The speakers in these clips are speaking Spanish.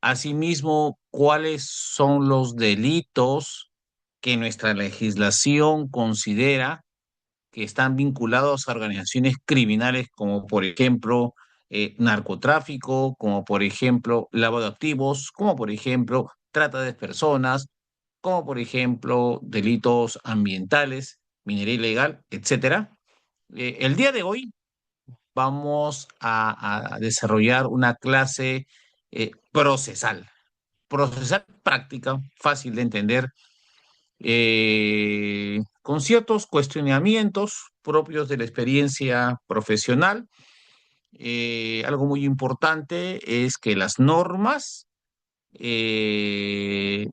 Asimismo, ¿cuáles son los delitos que nuestra legislación considera que están vinculados a organizaciones criminales como por ejemplo narcotráfico, como por ejemplo lavado de activos, como por ejemplo trata de personas, como por ejemplo delitos ambientales, minería ilegal, etcétera? El día de hoy vamos a desarrollar una clase procesal práctica, fácil de entender, con ciertos cuestionamientos propios de la experiencia profesional. Algo muy importante es que las normas, eh,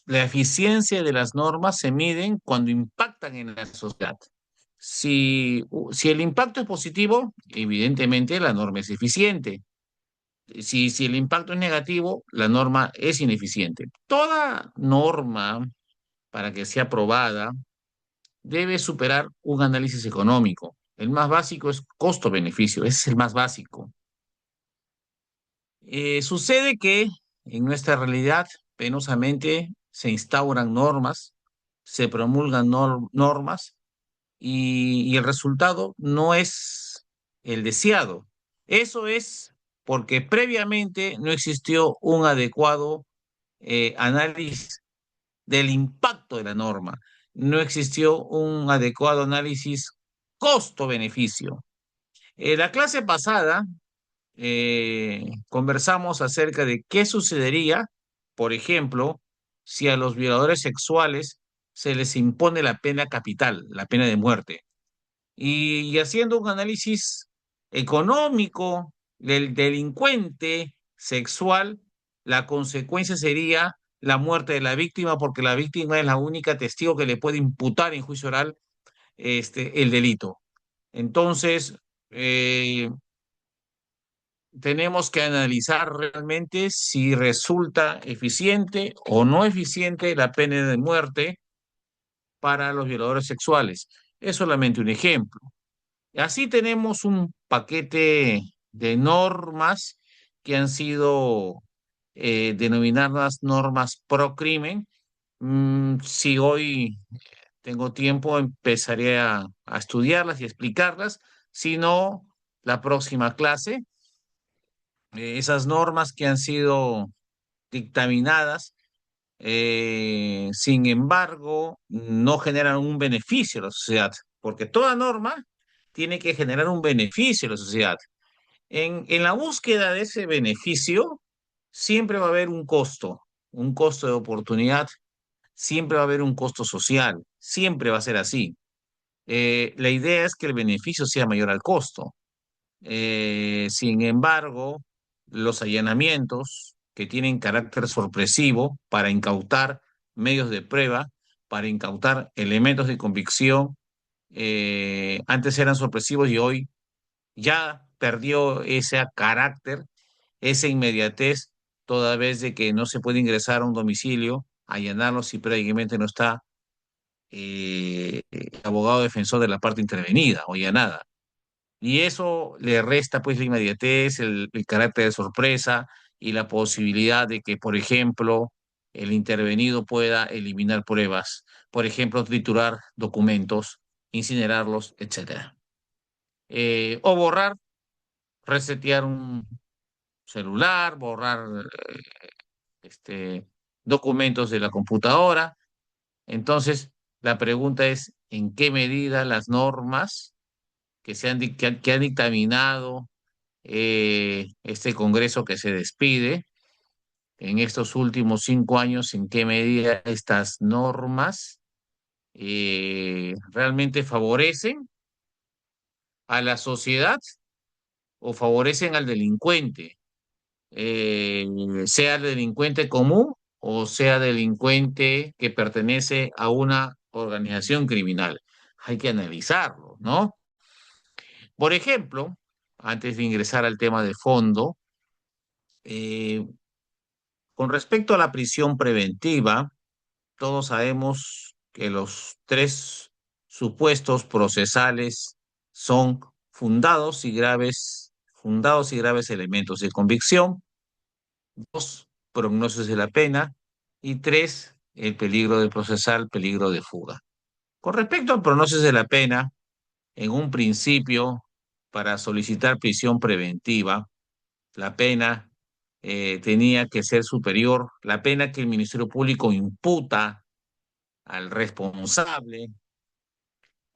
la eficiencia de las normas se miden cuando impactan en la sociedad. Si el impacto es positivo, evidentemente la norma es eficiente. Si el impacto es negativo, la norma es ineficiente. Toda norma, para que sea aprobada, debe superar un análisis económico. El más básico es costo-beneficio, ese es el más básico. Sucede que en nuestra realidad, penosamente, se instauran normas, se promulgan normas y el resultado no es el deseado. Eso es porque previamente no existió un adecuado análisis del impacto de la norma. No existió un adecuado análisis costo-beneficio. La clase pasada conversamos acerca de qué sucedería, por ejemplo, si a los violadores sexuales se les impone la pena capital, la pena de muerte. Y haciendo un análisis económico del delincuente sexual, la consecuencia sería la muerte de la víctima, porque la víctima es la única testigo que le puede imputar en juicio oral el delito. Entonces, eh, tenemos que analizar realmente si resulta eficiente o no eficiente la pena de muerte para los violadores sexuales. Es solamente un ejemplo. Así tenemos un paquete de normas que han sido denominadas normas pro crimen. Si hoy tengo tiempo, empezaré a estudiarlas y explicarlas. Si no, la próxima clase, esas normas que han sido dictaminadas, sin embargo, no generan un beneficio a la sociedad, porque toda norma tiene que generar un beneficio a la sociedad. En la búsqueda de ese beneficio, siempre va a haber un costo de oportunidad, siempre va a haber un costo social, siempre va a ser así. La idea es que el beneficio sea mayor al costo. Sin embargo, los allanamientos que tienen carácter sorpresivo para incautar medios de prueba, para incautar elementos de convicción, antes eran sorpresivos y hoy ya perdió ese carácter, esa inmediatez, toda vez de que no se puede ingresar a un domicilio, allanarlo si previamente no está el abogado defensor de la parte intervenida o allanada. Y eso le resta pues la inmediatez, el carácter de sorpresa y la posibilidad de que, por ejemplo, el intervenido pueda eliminar pruebas, por ejemplo, triturar documentos, incinerarlos, etcétera. O borrar, resetear un celular, borrar este, documentos de la computadora. Entonces, la pregunta es, ¿en qué medida las normas que han dictaminado este Congreso que se despide en estos últimos 5 años, en qué medida estas normas realmente favorecen a la sociedad o favorecen al delincuente, sea delincuente común o sea delincuente que pertenece a una organización criminal. Hay que analizarlo, ¿no? Por ejemplo, antes de ingresar al tema de fondo, eh, con respecto a la prisión preventiva, todos sabemos que los tres supuestos procesales son fundados y graves fundados y graves elementos de convicción. Dos, prognosis de la pena. Y tres, el peligro de procesal, peligro de fuga. Con respecto al pronóstico de la pena, en un principio, para solicitar prisión preventiva, la pena tenía que ser superior, la pena que el Ministerio Público imputa al responsable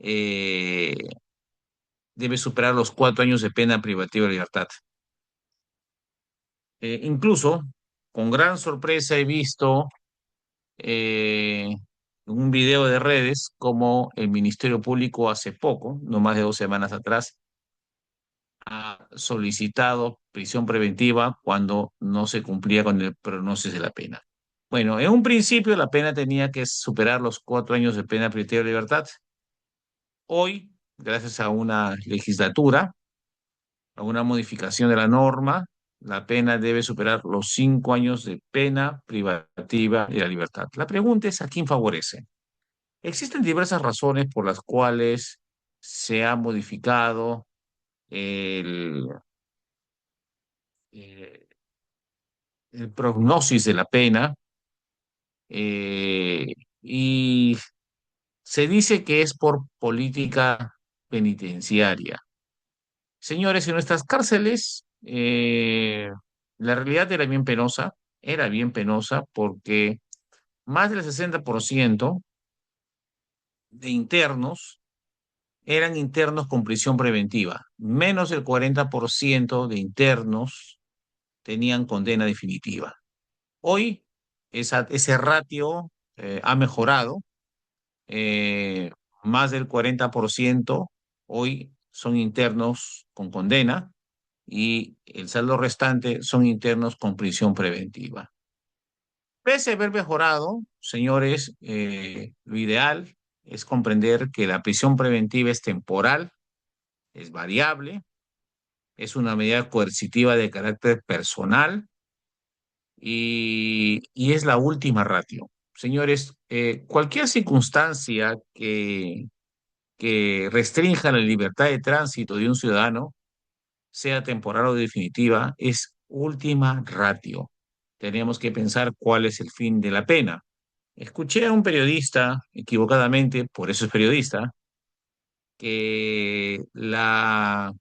eh, debe superar los 4 años de pena privativa de libertad. Incluso, con gran sorpresa he visto un video de redes como el Ministerio Público hace poco, no más de 2 semanas atrás, ha solicitado prisión preventiva cuando no se cumplía con el pronóstico de la pena. Bueno, en un principio la pena tenía que superar los 4 años de pena privativa de libertad. Hoy, gracias a una legislatura, a una modificación de la norma, la pena debe superar los 5 años de pena privativa de la libertad. La pregunta es, ¿a quién favorece? Existen diversas razones por las cuales se ha modificado el, eh, el prognosis de la pena eh, y se dice que es por política penitenciaria. Señores, en nuestras cárceles la realidad era bien penosa porque más del 60% de internos eran internos con prisión preventiva, menos del 40% de internos tenían condena definitiva. Hoy ese ratio ha mejorado, eh, más del 40% hoy son internos con condena y el saldo restante son internos con prisión preventiva. Pese a haber mejorado, señores, lo ideal es comprender que la prisión preventiva es temporal, es variable, es una medida coercitiva de carácter personal y es la última ratio. Señores, cualquier circunstancia que restrinja la libertad de tránsito de un ciudadano, sea temporal o definitiva, es última ratio. Tenemos que pensar cuál es el fin de la pena. Escuché a un periodista, equivocadamente, por eso es periodista, que la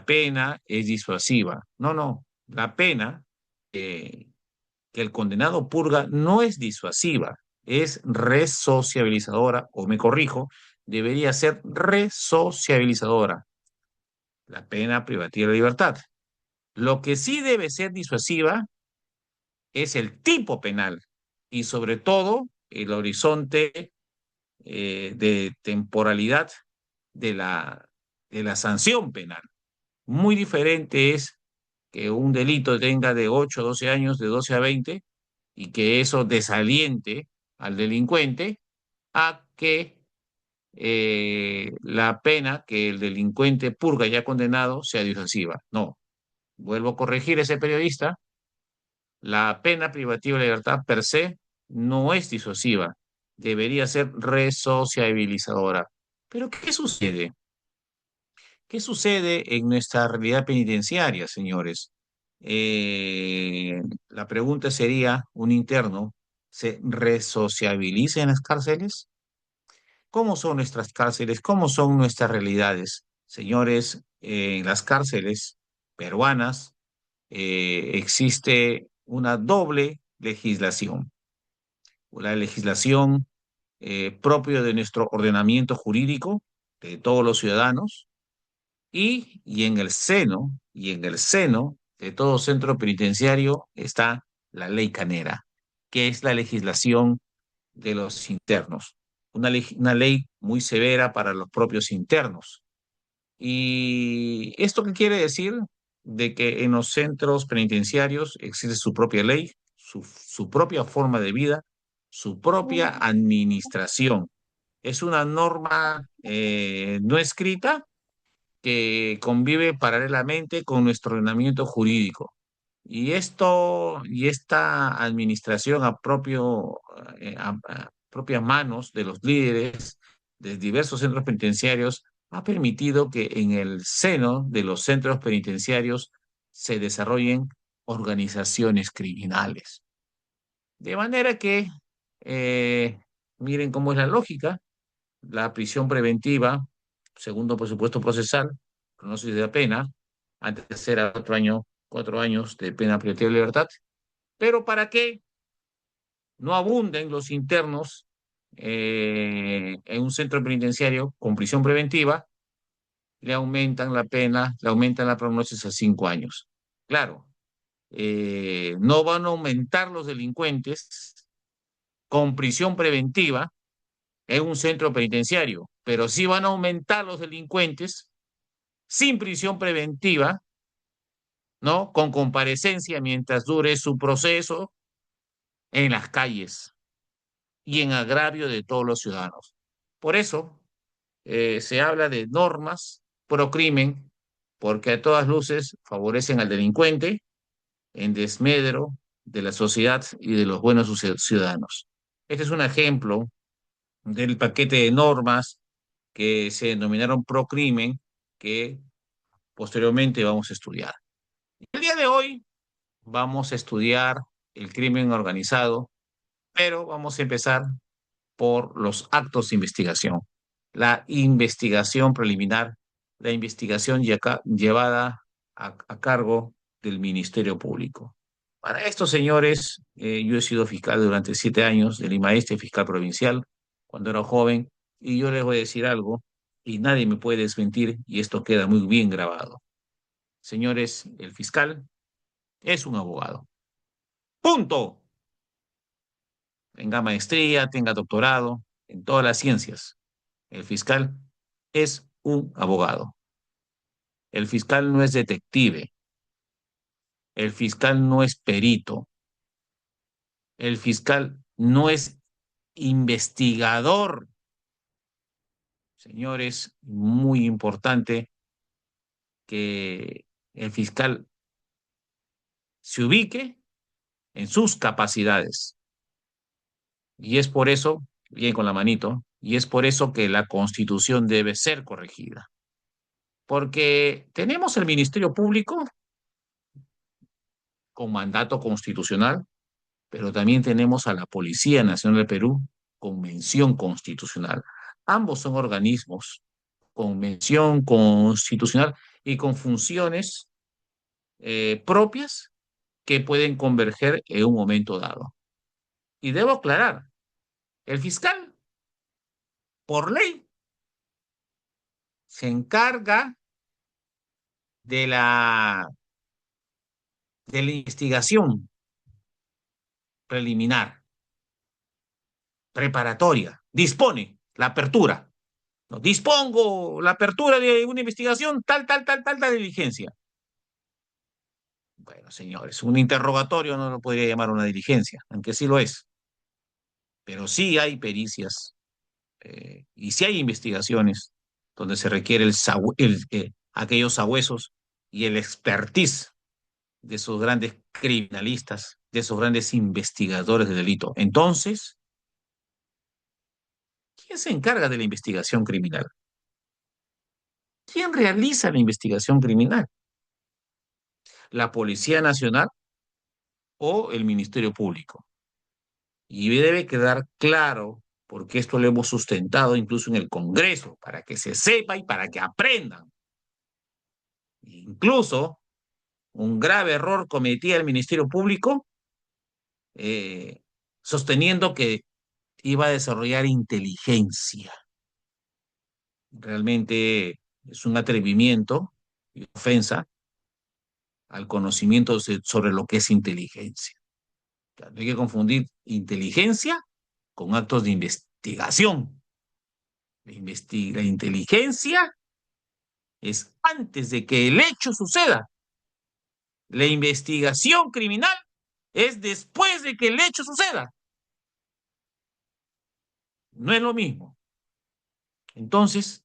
pena es disuasiva. No, no, la pena que el condenado purga no es disuasiva, es resociabilizadora, o me corrijo, debería ser resociabilizadora, la pena privativa de libertad. Lo que sí debe ser disuasiva es el tipo penal y sobre todo el horizonte de temporalidad de la sanción penal. Muy diferente es que un delito tenga de 8 a 12 años, de 12 a 20, y que eso desaliente al delincuente a que la pena que el delincuente purga ya condenado sea disuasiva. No, vuelvo a corregir a ese periodista, la pena privativa de libertad per se no es disuasiva, debería ser resociabilizadora. Pero ¿qué sucede? ¿Qué sucede en nuestra realidad penitenciaria, señores? La pregunta sería, ¿un interno se resociabiliza en las cárceles? ¿Cómo son nuestras cárceles? ¿Cómo son nuestras realidades? Señores, en las cárceles peruanas existe una doble legislación. La legislación propia de nuestro ordenamiento jurídico, de todos los ciudadanos, y en el seno de todo centro penitenciario está la ley canera, que es la legislación de los internos. Una ley muy severa para los propios internos. ¿Y esto qué quiere decir? De que en los centros penitenciarios existe su propia ley, su propia forma de vida, su propia administración. Es una norma no escrita que convive paralelamente con nuestro ordenamiento jurídico. Y esta administración a propias manos de los líderes de diversos centros penitenciarios ha permitido que en el seno de los centros penitenciarios se desarrollen organizaciones criminales. De manera que, eh, miren cómo es la lógica, la prisión preventiva, segundo presupuesto procesal, pronóstico de la pena, antes era 4 años, 4 años de pena privativa de libertad, pero para que no abunden los internos en un centro penitenciario con prisión preventiva, le aumentan la pena, le aumentan la prognosis a 5 años. Claro, no van a aumentar los delincuentes con prisión preventiva en un centro penitenciario, pero sí van a aumentar los delincuentes sin prisión preventiva, ¿no? Con comparecencia mientras dure su proceso en las calles y en agravio de todos los ciudadanos. Por eso se habla de normas pro crimen, porque a todas luces favorecen al delincuente en desmedro de la sociedad y de los buenos ciudadanos. Este es un ejemplo del paquete de normas que se denominaron pro crimen, que posteriormente vamos a estudiar. El día de hoy vamos a estudiar el crimen organizado, pero vamos a empezar por los actos de investigación. La investigación preliminar, la investigación llevada a cargo del Ministerio Público. Para estos señores, yo he sido fiscal durante 7 años del IMAESTE, fiscal provincial, cuando era joven, y yo les voy a decir algo, y nadie me puede desmentir, y esto queda muy bien grabado. Señores, el fiscal es un abogado. Punto. Tenga maestría, tenga doctorado, en todas las ciencias. El fiscal es un abogado. El fiscal no es detective. El fiscal no es perito. El fiscal no es investigador. Señores, muy importante que el fiscal se ubique en sus capacidades. Y es por eso, bien con la manito, y es por eso que la Constitución debe ser corregida. Porque tenemos el Ministerio Público con mandato constitucional, pero también tenemos a la Policía Nacional del Perú con mención constitucional. Ambos son organismos con mención constitucional y con funciones propias que pueden converger en un momento dado. Y debo aclarar, el fiscal, por ley, se encarga de la investigación preliminar, preparatoria, dispone la apertura. No, dispongo la apertura de una investigación, tal diligencia. Bueno, señores, un interrogatorio no lo podría llamar una diligencia, aunque sí lo es. Pero sí hay pericias y sí hay investigaciones donde se requiere aquellos sabuesos y el expertise de esos grandes criminalistas, de esos grandes investigadores de delito. Entonces, ¿quién se encarga de la investigación criminal? ¿Quién realiza la investigación criminal? ¿La Policía Nacional o el Ministerio Público? Y debe quedar claro, porque esto lo hemos sustentado incluso en el Congreso, para que se sepa y para que aprendan. Incluso un grave error cometía el Ministerio Público eh, sosteniendo que iba a desarrollar inteligencia. Realmente es un atrevimiento y ofensa al conocimiento sobre lo que es inteligencia. No hay que confundir inteligencia con actos de investigación. La inteligencia es antes de que el hecho suceda. La investigación criminal es después de que el hecho suceda. No es lo mismo. Entonces,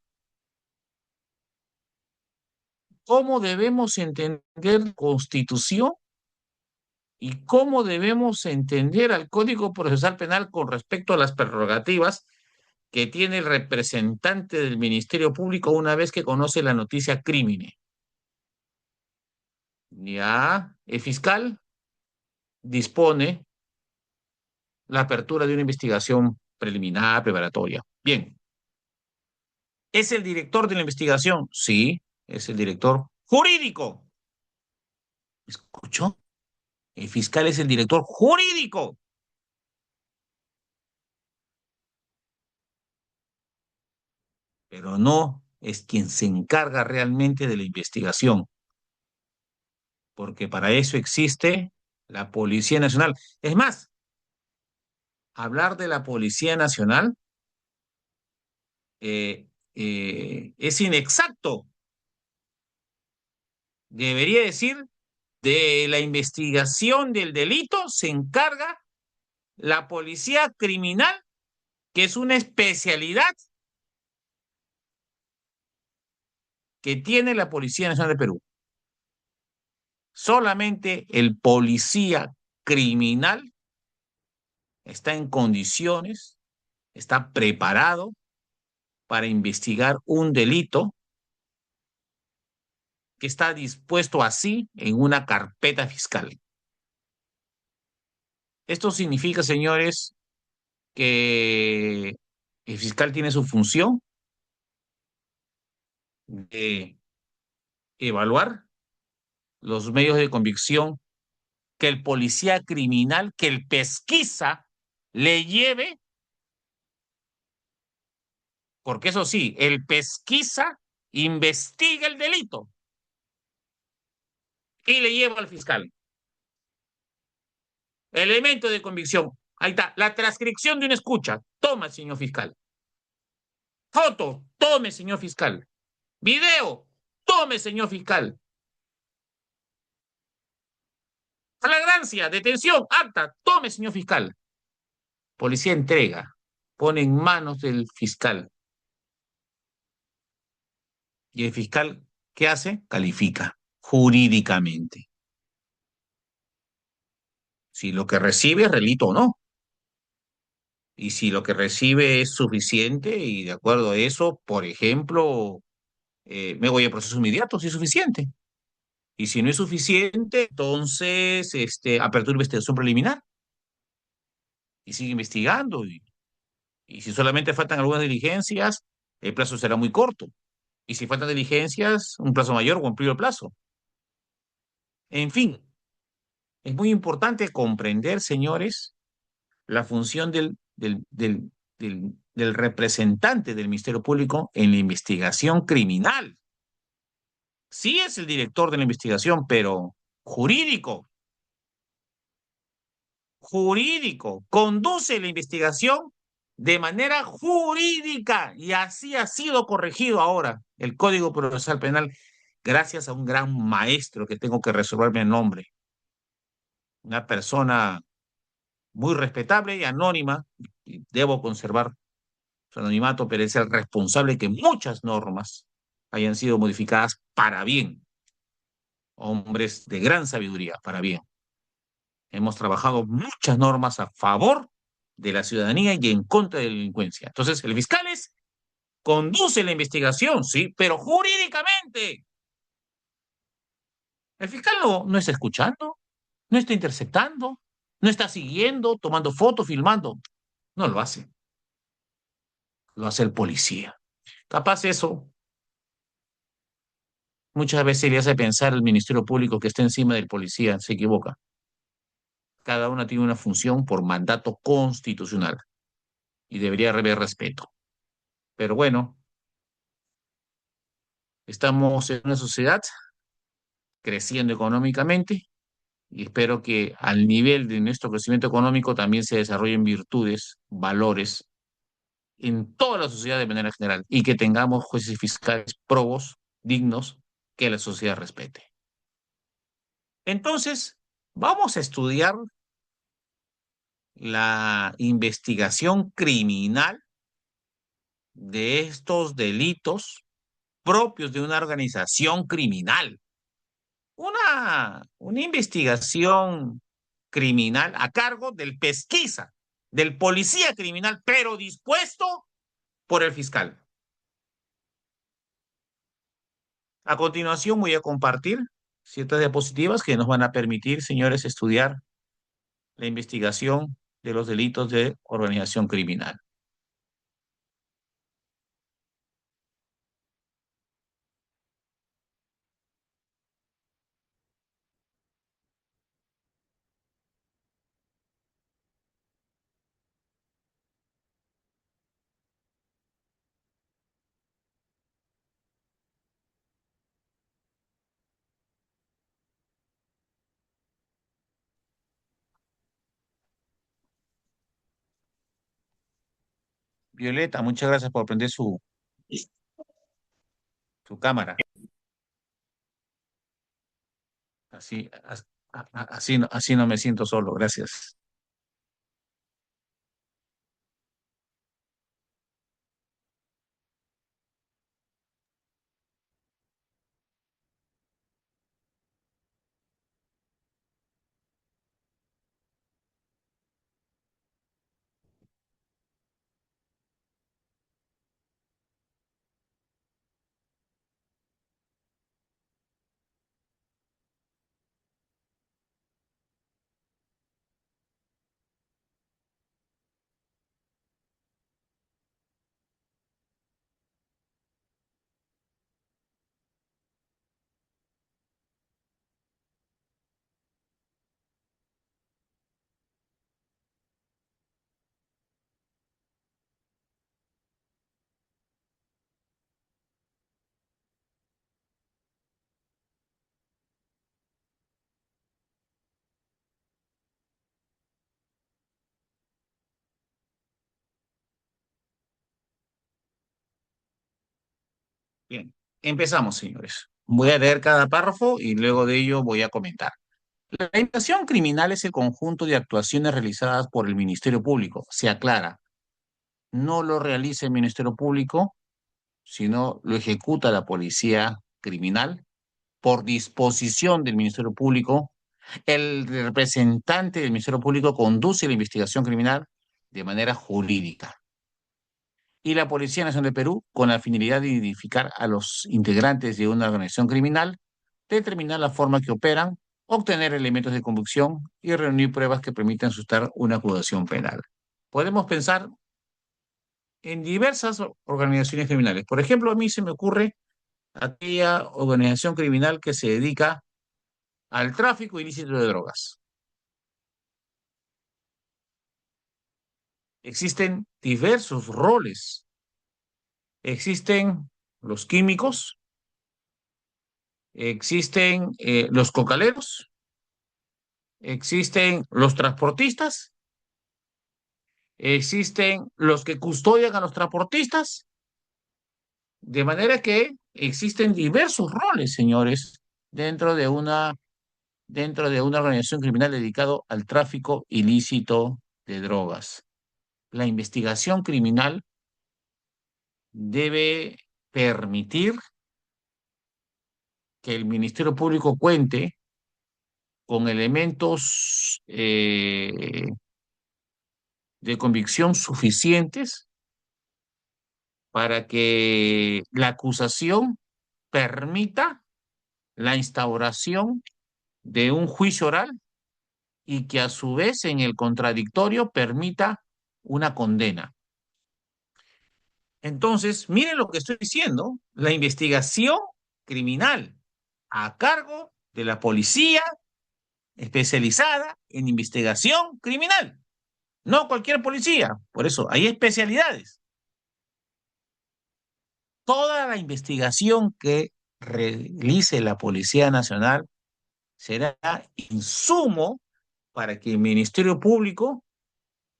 ¿cómo debemos entender la Constitución y cómo debemos entender al Código Procesal Penal con respecto a las prerrogativas que tiene el representante del Ministerio Público una vez que conoce la noticia crímine? Ya, el fiscal dispone la apertura de una investigación preliminar, preparatoria. Bien, ¿es el director de la investigación? Sí, es el director jurídico. ¿Escuchó? El fiscal es el director jurídico, pero no es quien se encarga realmente de la investigación, porque para eso existe la Policía Nacional. Es más, hablar de la Policía Nacional es inexacto. Debería decir, de la investigación del delito se encarga la Policía Criminal, que es una especialidad que tiene la Policía Nacional de Perú. Solamente el policía criminal está en condiciones, está preparado para investigar un delito que está dispuesto así en una carpeta fiscal. Esto significa, señores, que el fiscal tiene su función de evaluar los medios de convicción que el policía criminal, que el pesquisa le lleve, porque eso sí, el pesquisa investiga el delito y le lleva al fiscal. Elemento de convicción. Ahí está, la transcripción de una escucha. Toma, señor fiscal. Foto, tome, señor fiscal. Video, tome, señor fiscal. Flagrancia, detención, acta, tome, señor fiscal. Policía entrega, pone en manos del fiscal. Y el fiscal, ¿qué hace? Califica jurídicamente. Si lo que recibe es delito o no. Y si lo que recibe es suficiente y de acuerdo a eso, por ejemplo, me voy a proceso inmediato si es suficiente. Y si no es suficiente, entonces apertura investigación preliminar y sigue investigando. Y si solamente faltan algunas diligencias, el plazo será muy corto. Y si faltan diligencias, un plazo mayor o amplio el plazo. En fin, es muy importante comprender, señores, la función del representante del Ministerio Público en la investigación criminal. Sí es el director de la investigación, pero jurídico, jurídico, conduce la investigación de manera jurídica y así ha sido corregido ahora el Código Procesal Penal gracias a un gran maestro que tengo que resolverme el nombre, una persona muy respetable y anónima, y debo conservar su anonimato, pero es el responsable que muchas normas hayan sido modificadas para bien, hombres de gran sabiduría, para bien. Hemos trabajado muchas normas a favor de la ciudadanía y en contra de la delincuencia. Entonces, el fiscal conduce la investigación, sí, pero jurídicamente. El fiscal no está escuchando, no está interceptando, no está siguiendo, tomando fotos, filmando. No lo hace. Lo hace el policía. Capaz eso muchas veces le hace pensar al Ministerio Público que está encima del policía. Se equivoca. Cada una tiene una función por mandato constitucional y debería haber respeto. Pero bueno, estamos en una sociedad creciendo económicamente y espero que al nivel de nuestro crecimiento económico también se desarrollen virtudes, valores en toda la sociedad de manera general y que tengamos jueces y fiscales probos, dignos, que la sociedad respete. Entonces, vamos a estudiar la investigación criminal de estos delitos propios de una organización criminal. Una investigación criminal a cargo del pesquisa, del policía criminal, pero dispuesto por el fiscal. A continuación voy a compartir ciertas diapositivas que nos van a permitir, señores, estudiar la investigación de los delitos de organización criminal. Violeta, muchas gracias por prender su cámara. Así, así no me siento solo. Gracias. Bien, empezamos, señores. Voy a leer cada párrafo y luego de ello voy a comentar. La imputación criminal es el conjunto de actuaciones realizadas por el Ministerio Público. Se aclara, no lo realiza el Ministerio Público, sino lo ejecuta la policía criminal por disposición del Ministerio Público. El representante del Ministerio Público conduce la investigación criminal de manera jurídica. Y la Policía Nacional de Perú, con la finalidad de identificar a los integrantes de una organización criminal, determinar la forma que operan, obtener elementos de convicción y reunir pruebas que permitan sustentar una acusación penal. Podemos pensar en diversas organizaciones criminales. Por ejemplo, a mí se me ocurre aquella organización criminal que se dedica al tráfico ilícito de drogas. Existen diversos roles. Existen los químicos, existen los cocaleros, existen los transportistas, existen los que custodian a los transportistas, de manera que existen diversos roles, señores, dentro dentro de una organización criminal dedicado al tráfico ilícito de drogas. La investigación criminal debe permitir que el Ministerio Público cuente con elementos de convicción suficientes para que la acusación permita la instauración de un juicio oral y que a su vez en el contradictorio permita una condena. Entonces, miren lo que estoy diciendo, la investigación criminal a cargo de la policía especializada en investigación criminal, no cualquier policía, por eso hay especialidades. Toda la investigación que realice la Policía Nacional será insumo para que el Ministerio Público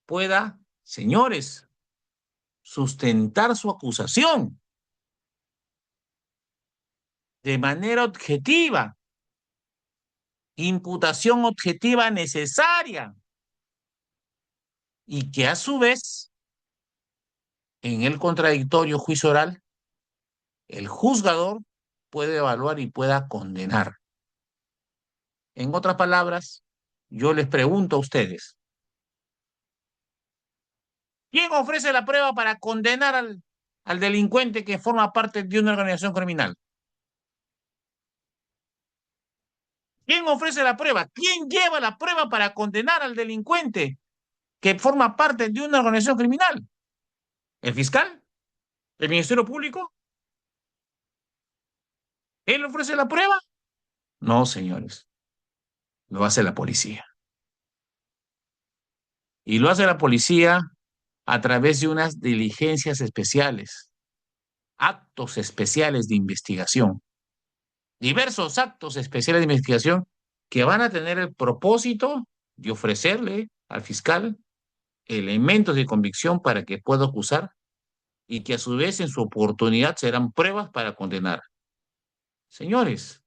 pueda, señores, sustentar su acusación de manera objetiva, imputación objetiva necesaria y que a su vez, en el contradictorio juicio oral, el juzgador puede evaluar y pueda condenar. En otras palabras, yo les pregunto a ustedes, ¿quién ofrece la prueba para condenar al al delincuente que forma parte de una organización criminal? ¿Quién ofrece la prueba? ¿Quién lleva la prueba para condenar al delincuente que forma parte de una organización criminal? ¿El fiscal? ¿El Ministerio Público? ¿Él ofrece la prueba? No, señores, lo hace la policía. Y lo hace la policía a través de unas diligencias especiales, actos especiales de investigación, diversos actos especiales de investigación que van a tener el propósito de ofrecerle al fiscal elementos de convicción para que pueda acusar y que a su vez en su oportunidad serán pruebas para condenar. Señores,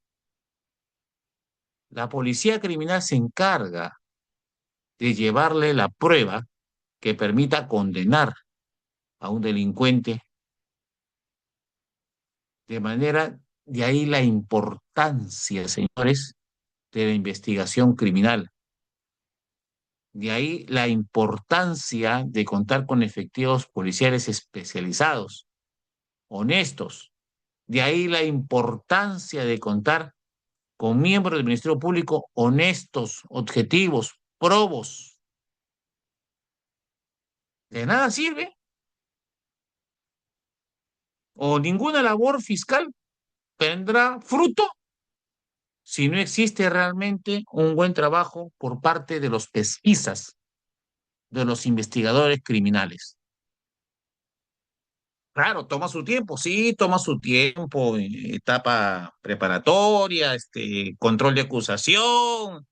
la policía criminal se encarga de llevarle la prueba que permita condenar a un delincuente de manera, de ahí la importancia, señores, de la investigación criminal. De ahí la importancia de contar con efectivos policiales especializados, honestos. De ahí la importancia de contar con miembros del Ministerio Público honestos, objetivos, probos. De nada sirve o ninguna labor fiscal tendrá fruto si no existe realmente un buen trabajo por parte de los pesquisas, de los investigadores criminales. Claro, toma su tiempo, sí, toma su tiempo, etapa preparatoria, control de acusación,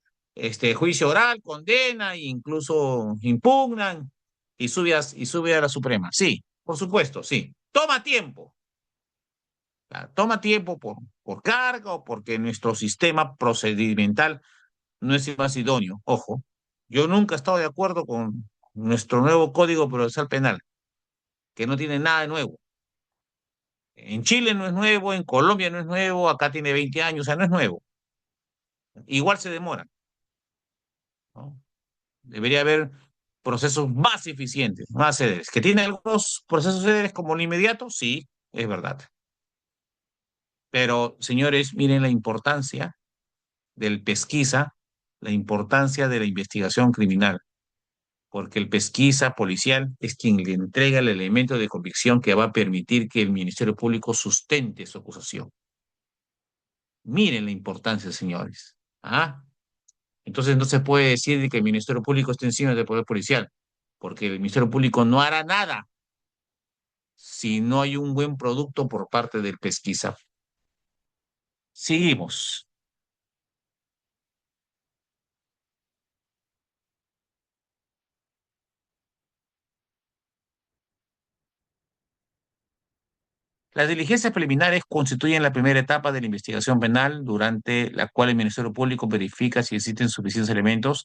juicio oral, condena, e incluso impugnan y sube a la Suprema. Sí, por supuesto, sí. Toma tiempo, toma tiempo por carga o porque nuestro sistema procedimental no es el más idóneo. Ojo, yo nunca he estado de acuerdo con nuestro nuevo Código Procesal Penal, que no tiene nada de nuevo. En Chile no es nuevo, en Colombia no es nuevo, acá tiene 20 años, o sea, no es nuevo. Igual se demora, ¿no? Debería haber procesos más eficientes, más céleres. ¿Que tiene algunos procesos céleres como el inmediato? Sí, es verdad. Pero, señores, miren la importancia del pesquisa, la importancia de la investigación criminal, porque el pesquisa policial es quien le entrega el elemento de convicción que va a permitir que el Ministerio Público sustente su acusación. Miren la importancia, señores. ¿Ah? Entonces no se puede decir que el Ministerio Público esté encima del Poder Policial, porque el Ministerio Público no hará nada si no hay un buen producto por parte del pesquisa. Seguimos. Las diligencias preliminares constituyen la primera etapa de la investigación penal, durante la cual el Ministerio Público verifica si existen suficientes elementos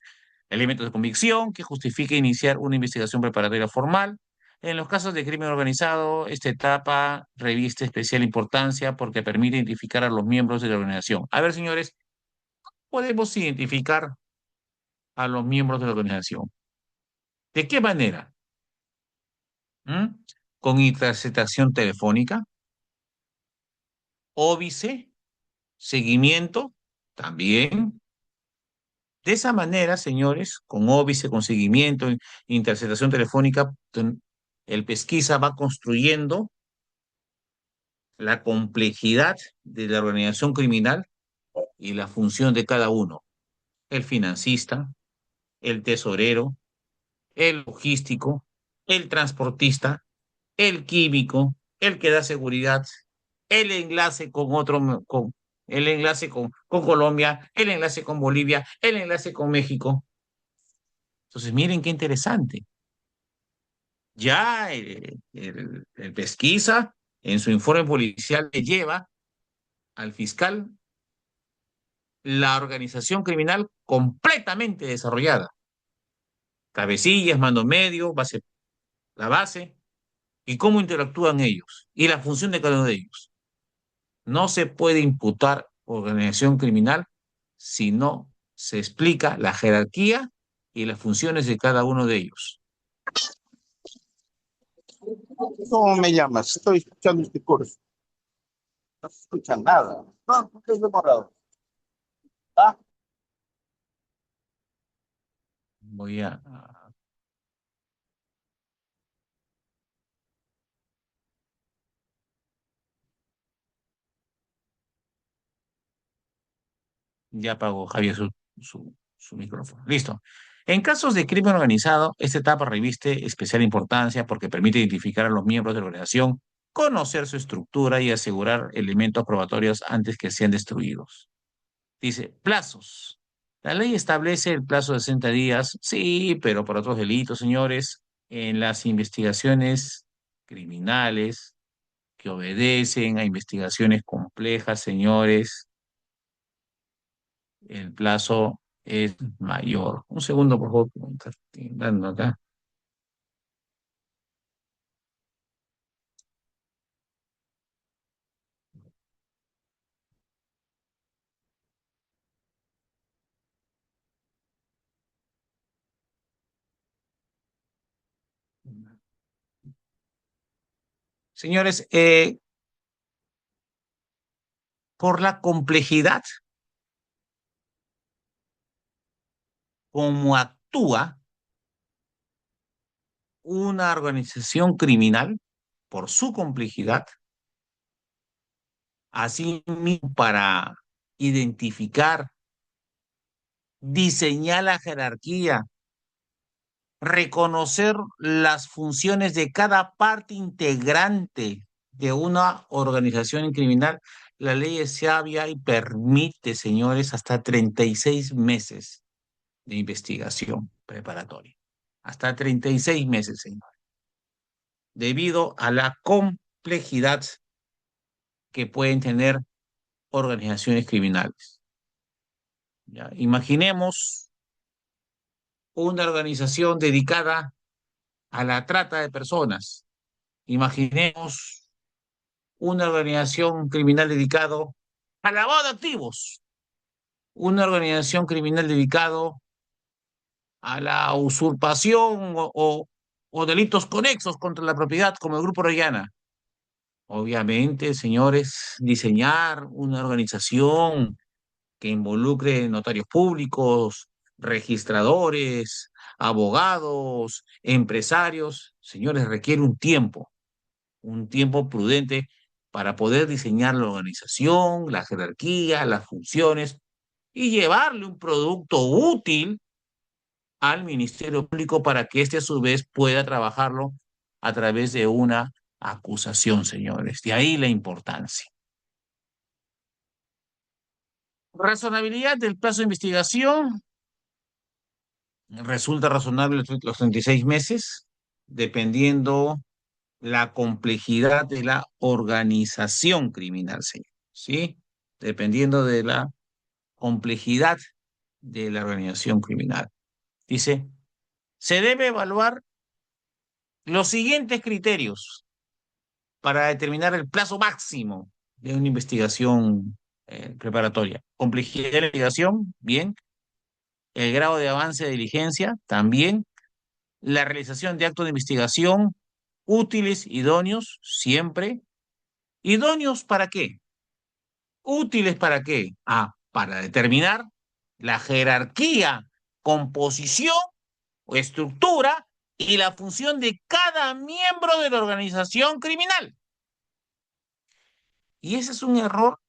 de convicción que justifiquen iniciar una investigación preparatoria formal. En los casos de crimen organizado, esta etapa reviste especial importancia porque permite identificar a los miembros de la organización. A ver, señores, podemos identificar a los miembros de la organización. ¿De qué manera? ¿Mm? Con interceptación telefónica, óbice, seguimiento, también. De esa manera, señores, con óbice, con seguimiento, interceptación telefónica, el pesquisa va construyendo la complejidad de la organización criminal y la función de cada uno. El financista, el tesorero, el logístico, el transportista, el químico, el que da seguridad, el enlace con el enlace con Colombia, el enlace con Bolivia, el enlace con México. Entonces, miren qué interesante. Ya el pesquisa en su informe policial le lleva al fiscal la organización criminal completamente desarrollada. Cabecillas, mando medio, la base, y cómo interactúan ellos, y la función de cada uno de ellos. No se puede imputar organización criminal si no se explica la jerarquía y las funciones de cada uno de ellos. ¿Cómo me llamas? Estoy escuchando este curso. No se escucha nada. No, ¿por qué es demorado? Ah, Voy a... Ya apagó Javier su micrófono. Listo. En casos de crimen organizado, esta etapa reviste especial importancia porque permite identificar a los miembros de la organización, conocer su estructura y asegurar elementos probatorios antes que sean destruidos. Dice, plazos. La ley establece el plazo de 60 días, sí, pero por otros delitos, señores, en las investigaciones criminales que obedecen a investigaciones complejas, señores, el plazo es mayor. Un segundo, por favor, que me está timbrando acá. Señores, por la complejidad como actúa una organización criminal, por su complejidad, así mismo para identificar, diseñar la jerarquía, reconocer las funciones de cada parte integrante de una organización criminal. La ley es sabia y permite, señores, hasta 36 meses de investigación preparatoria. Hasta 36 meses, señores, debido a la complejidad que pueden tener organizaciones criminales. ¿Ya? Imaginemos una organización dedicada a la trata de personas. Imaginemos una organización criminal dedicado al lavado de activos, una organización criminal dedicado a la usurpación o delitos conexos contra la propiedad, como el Grupo Orellana. Obviamente, señores, diseñar una organización que involucre notarios públicos, registradores, abogados, empresarios, señores, requiere un tiempo prudente para poder diseñar la organización, la jerarquía, las funciones y llevarle un producto útil al Ministerio Público para que éste a su vez pueda trabajarlo a través de una acusación, señores. De ahí la importancia. Razonabilidad del plazo de investigación. Resulta razonable los 36 meses, dependiendo la complejidad de la organización criminal, señor. ¿Sí? Dependiendo de la complejidad de la organización criminal. Dice, se debe evaluar los siguientes criterios para determinar el plazo máximo de una investigación preparatoria. Complejidad de la investigación, bien. El grado de avance de diligencia, también. La realización de actos de investigación útiles, idóneos, siempre. ¿Idóneos para qué? ¿Útiles para qué? Ah, para determinar la jerarquía, composición o estructura y la función de cada miembro de la organización criminal. Y ese es un error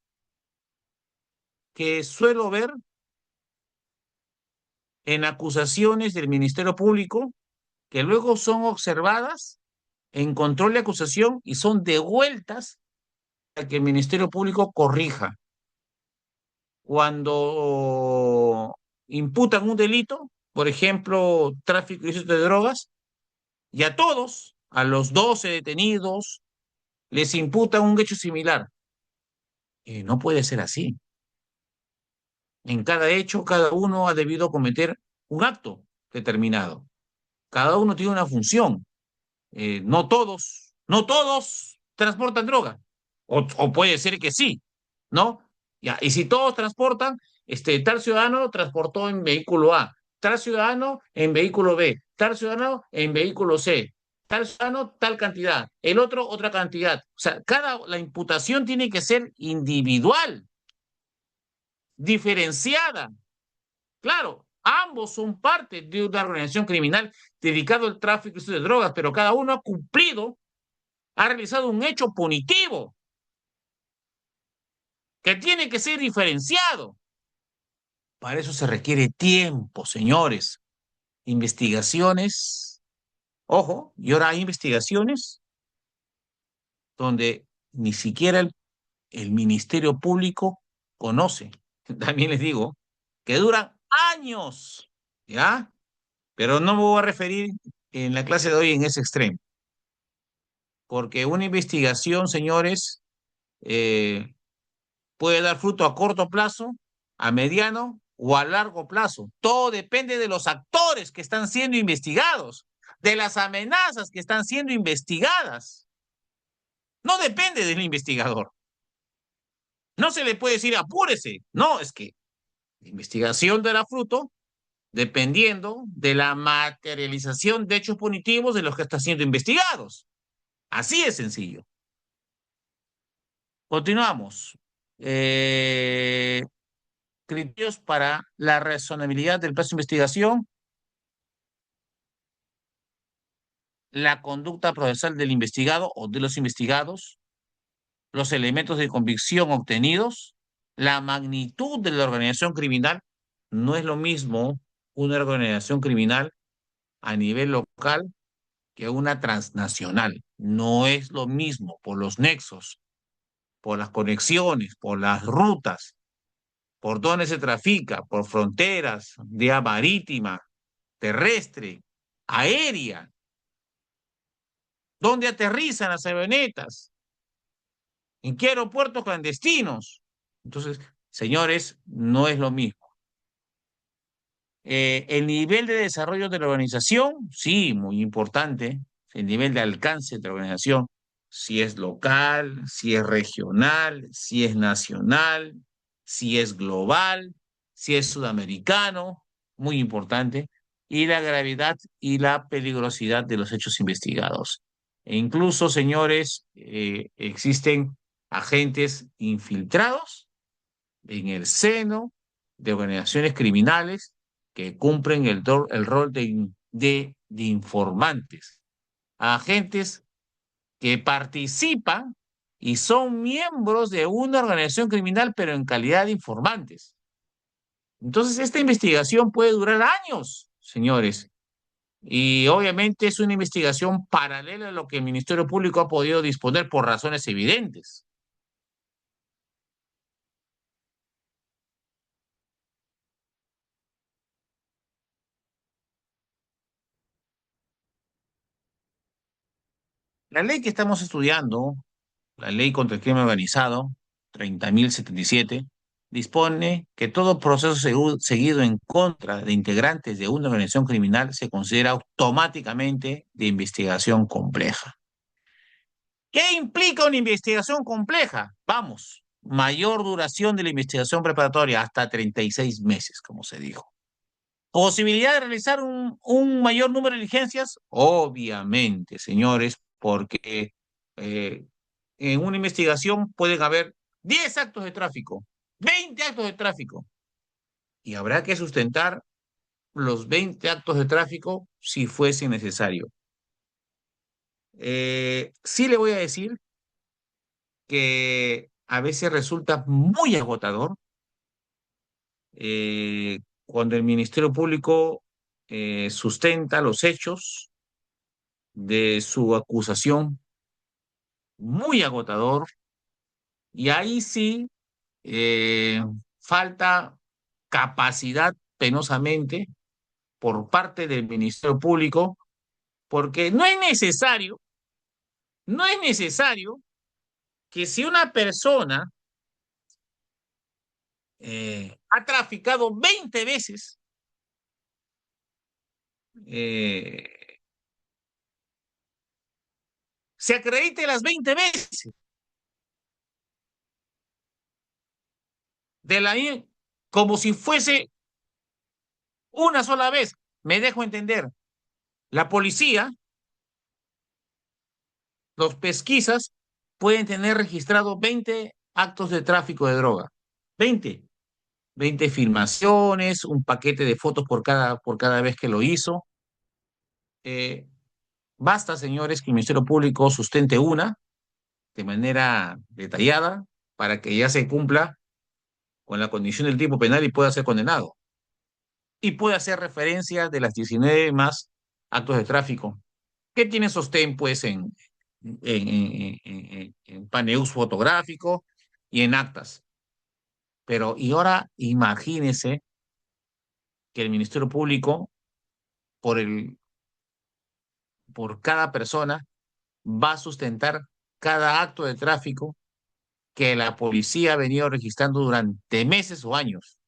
que suelo ver en acusaciones del Ministerio Público que luego son observadas en control de acusación y son devueltas a que el Ministerio Público corrija. Cuando imputan un delito, por ejemplo, tráfico y uso de drogas, y a todos, a los 12 detenidos, les imputan un hecho similar. No puede ser así. En cada hecho, cada uno ha debido cometer un acto determinado. Cada uno tiene una función. No todos transportan droga. O puede ser que sí, ¿no? Ya, y si todos transportan, tal ciudadano transportó en vehículo A, tal ciudadano en vehículo B, tal ciudadano en vehículo C. tal ciudadano, tal cantidad, el otro, otra cantidad. O sea, la imputación tiene que ser individual, diferenciada. Claro, ambos son parte de una organización criminal dedicada al tráfico y uso de drogas, pero cada uno ha cumplido, ha realizado un hecho punitivo que tiene que ser diferenciado. Para eso se requiere tiempo, señores. Investigaciones. Ojo, y ahora hay investigaciones donde ni siquiera el Ministerio Público conoce. También les digo que duran años, ¿ya? Pero no me voy a referir en la clase de hoy en ese extremo, porque una investigación, señores, eh, puede dar fruto a corto plazo, a mediano o a largo plazo. Todo depende de los actores que están siendo investigados, de las amenazas que están siendo investigadas. No depende del investigador. No se le puede decir apúrese. No, es que la investigación dará fruto dependiendo de la materialización de hechos punitivos de los que están siendo investigados. Así es sencillo. Continuamos. Eh, Criterios para la razonabilidad del plazo de investigación, la conducta procesal del investigado o de los investigados, los elementos de convicción obtenidos, la magnitud de la organización criminal. No es lo mismo una organización criminal a nivel local que una transnacional. No es lo mismo por los nexos, por las conexiones, por las rutas, por dónde se trafica, por fronteras, vía marítima, terrestre, aérea, dónde aterrizan las avionetas, en qué aeropuertos clandestinos. Entonces, señores, no es lo mismo. El nivel de desarrollo de la organización, sí, muy importante. El nivel de alcance de la organización, si es local, si es regional, si es nacional, si es global, si es sudamericano, muy importante. Y la gravedad y la peligrosidad de los hechos investigados. E incluso, señores, existen agentes infiltrados en el seno de organizaciones criminales que cumplen el rol de informantes, agentes que participan y son miembros de una organización criminal, pero en calidad de informantes. Entonces, esta investigación puede durar años, señores, y obviamente es una investigación paralela a lo que el Ministerio Público ha podido disponer por razones evidentes. La ley que estamos estudiando, la ley contra el crimen organizado, 30.077, dispone que todo proceso seguido en contra de integrantes de una organización criminal se considera automáticamente de investigación compleja. ¿Qué implica una investigación compleja? Vamos, mayor duración de la investigación preparatoria, hasta 36 meses, como se dijo. ¿Posibilidad de realizar un mayor número de diligencias? Obviamente, señores, porque eh, en una investigación pueden haber 10 actos de tráfico, 20 actos de tráfico, y habrá que sustentar los 20 actos de tráfico si fuese necesario. Sí le voy a decir que a veces resulta muy agotador cuando el Ministerio Público sustenta los hechos de su acusación, muy agotador, y ahí sí eh, falta capacidad penosamente por parte del Ministerio Público, porque no es necesario que si una persona ha traficado 20 veces, eh, se acredite las 20 veces de la, como si fuese una sola vez. Me dejo entender. La policía los pesquisas pueden tener registrado 20 actos de tráfico de droga. 20. 20 filmaciones, un paquete de fotos por cada vez que lo hizo. Eh, Basta, señores, que el Ministerio Público sustente una de manera detallada para que ya se cumpla con la condición del tipo penal y pueda ser condenado. Y puede hacer referencia de las 19 más actos de tráfico que tienen sostén, pues, en paneus fotográfico y en actas. Pero, y ahora imagínese que el Ministerio Público, por por cada persona, va a sustentar cada acto de tráfico que la policía ha venido registrando durante meses o años.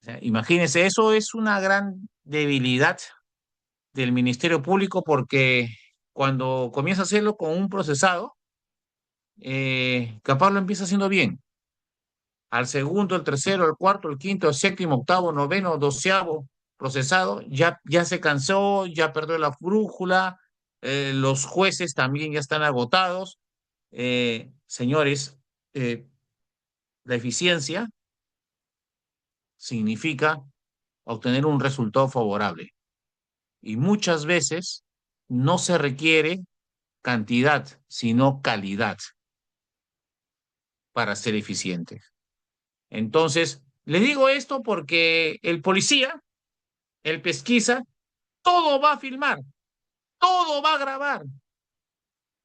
O sea, imagínense, eso es una gran debilidad del Ministerio Público porque cuando comienza a hacerlo con un procesado, capaz lo empieza haciendo bien. Al segundo, el tercero, el cuarto, el quinto, el séptimo, octavo, noveno, doceavo procesado, ya se cansó, ya perdió la brújula, los jueces también ya están agotados. Señores, eh, la eficiencia significa obtener un resultado favorable y muchas veces no se requiere cantidad, sino calidad para ser eficiente. Entonces, les digo esto porque el policía, el pesquisa, todo va a filmar, todo va a grabar.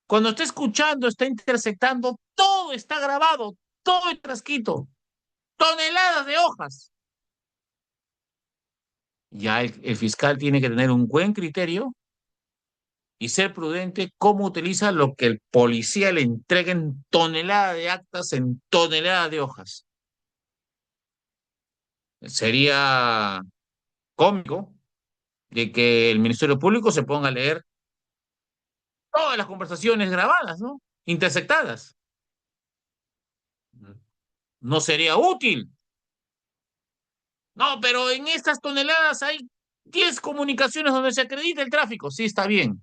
Cuando está escuchando, está interceptando, todo está grabado, todo es transcrito, toneladas de hojas. Ya el fiscal tiene que tener un buen criterio y ser prudente cómo utiliza lo que el policía le entrega en toneladas de actas, en toneladas de hojas. Sería cómico de que el Ministerio Público se ponga a leer todas las conversaciones grabadas, ¿no? Interceptadas. No sería útil. No, pero en estas toneladas hay 10 comunicaciones donde se acredita el tráfico. Sí, está bien.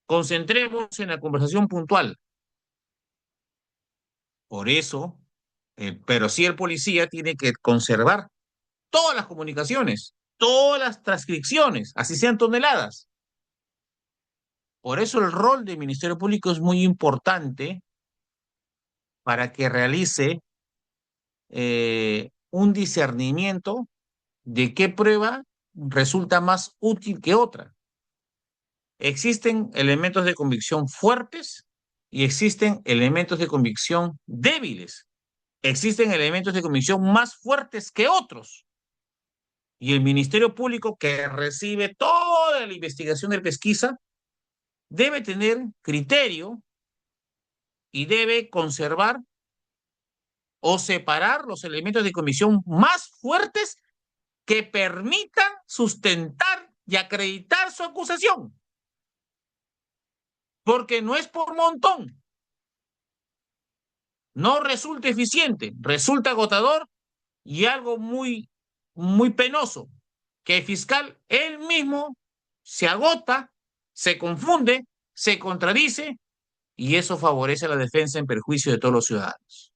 Concentremos en la conversación puntual. Por eso, pero sí el policía tiene que conservar todas las comunicaciones, todas las transcripciones, así sean toneladas. Por eso el rol del Ministerio Público es muy importante para que realice un discernimiento de qué prueba resulta más útil que otra. Existen elementos de convicción fuertes y existen elementos de convicción débiles. Existen elementos de convicción más fuertes que otros. Y el Ministerio Público, que recibe toda la investigación de pesquisa, debe tener criterio y debe conservar o separar los elementos de convicción más fuertes que permitan sustentar y acreditar su acusación. Porque no es por montón. No resulta eficiente, resulta agotador y algo muy penoso, que el fiscal él mismo se agota, se confunde, se contradice y eso favorece a la defensa en perjuicio de todos los ciudadanos.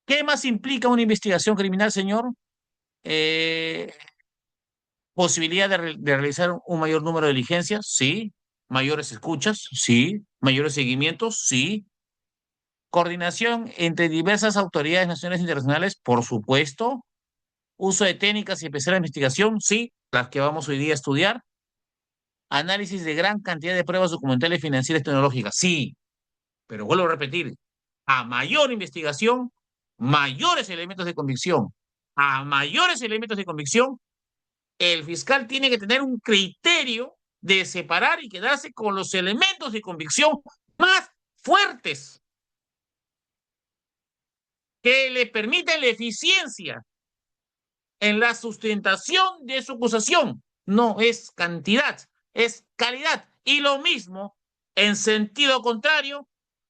¿Qué más implica una investigación criminal, señor? Eh, Posibilidad de realizar un mayor número de diligencias, sí. Mayores escuchas, sí. Mayores seguimientos, sí. Coordinación entre diversas autoridades nacionales e internacionales, por supuesto. Uso de técnicas y especial de investigación, sí, las que vamos hoy día a estudiar. Análisis de gran cantidad de pruebas documentales, financieras y tecnológicas, sí. Pero vuelvo a repetir, a mayor investigación, mayores elementos de convicción. A mayores elementos de convicción, el fiscal tiene que tener un criterio de separar y quedarse con los elementos de convicción más fuertes que le permiten la eficiencia en la sustentación de su acusación. No es cantidad, es calidad. Y lo mismo, en sentido contrario,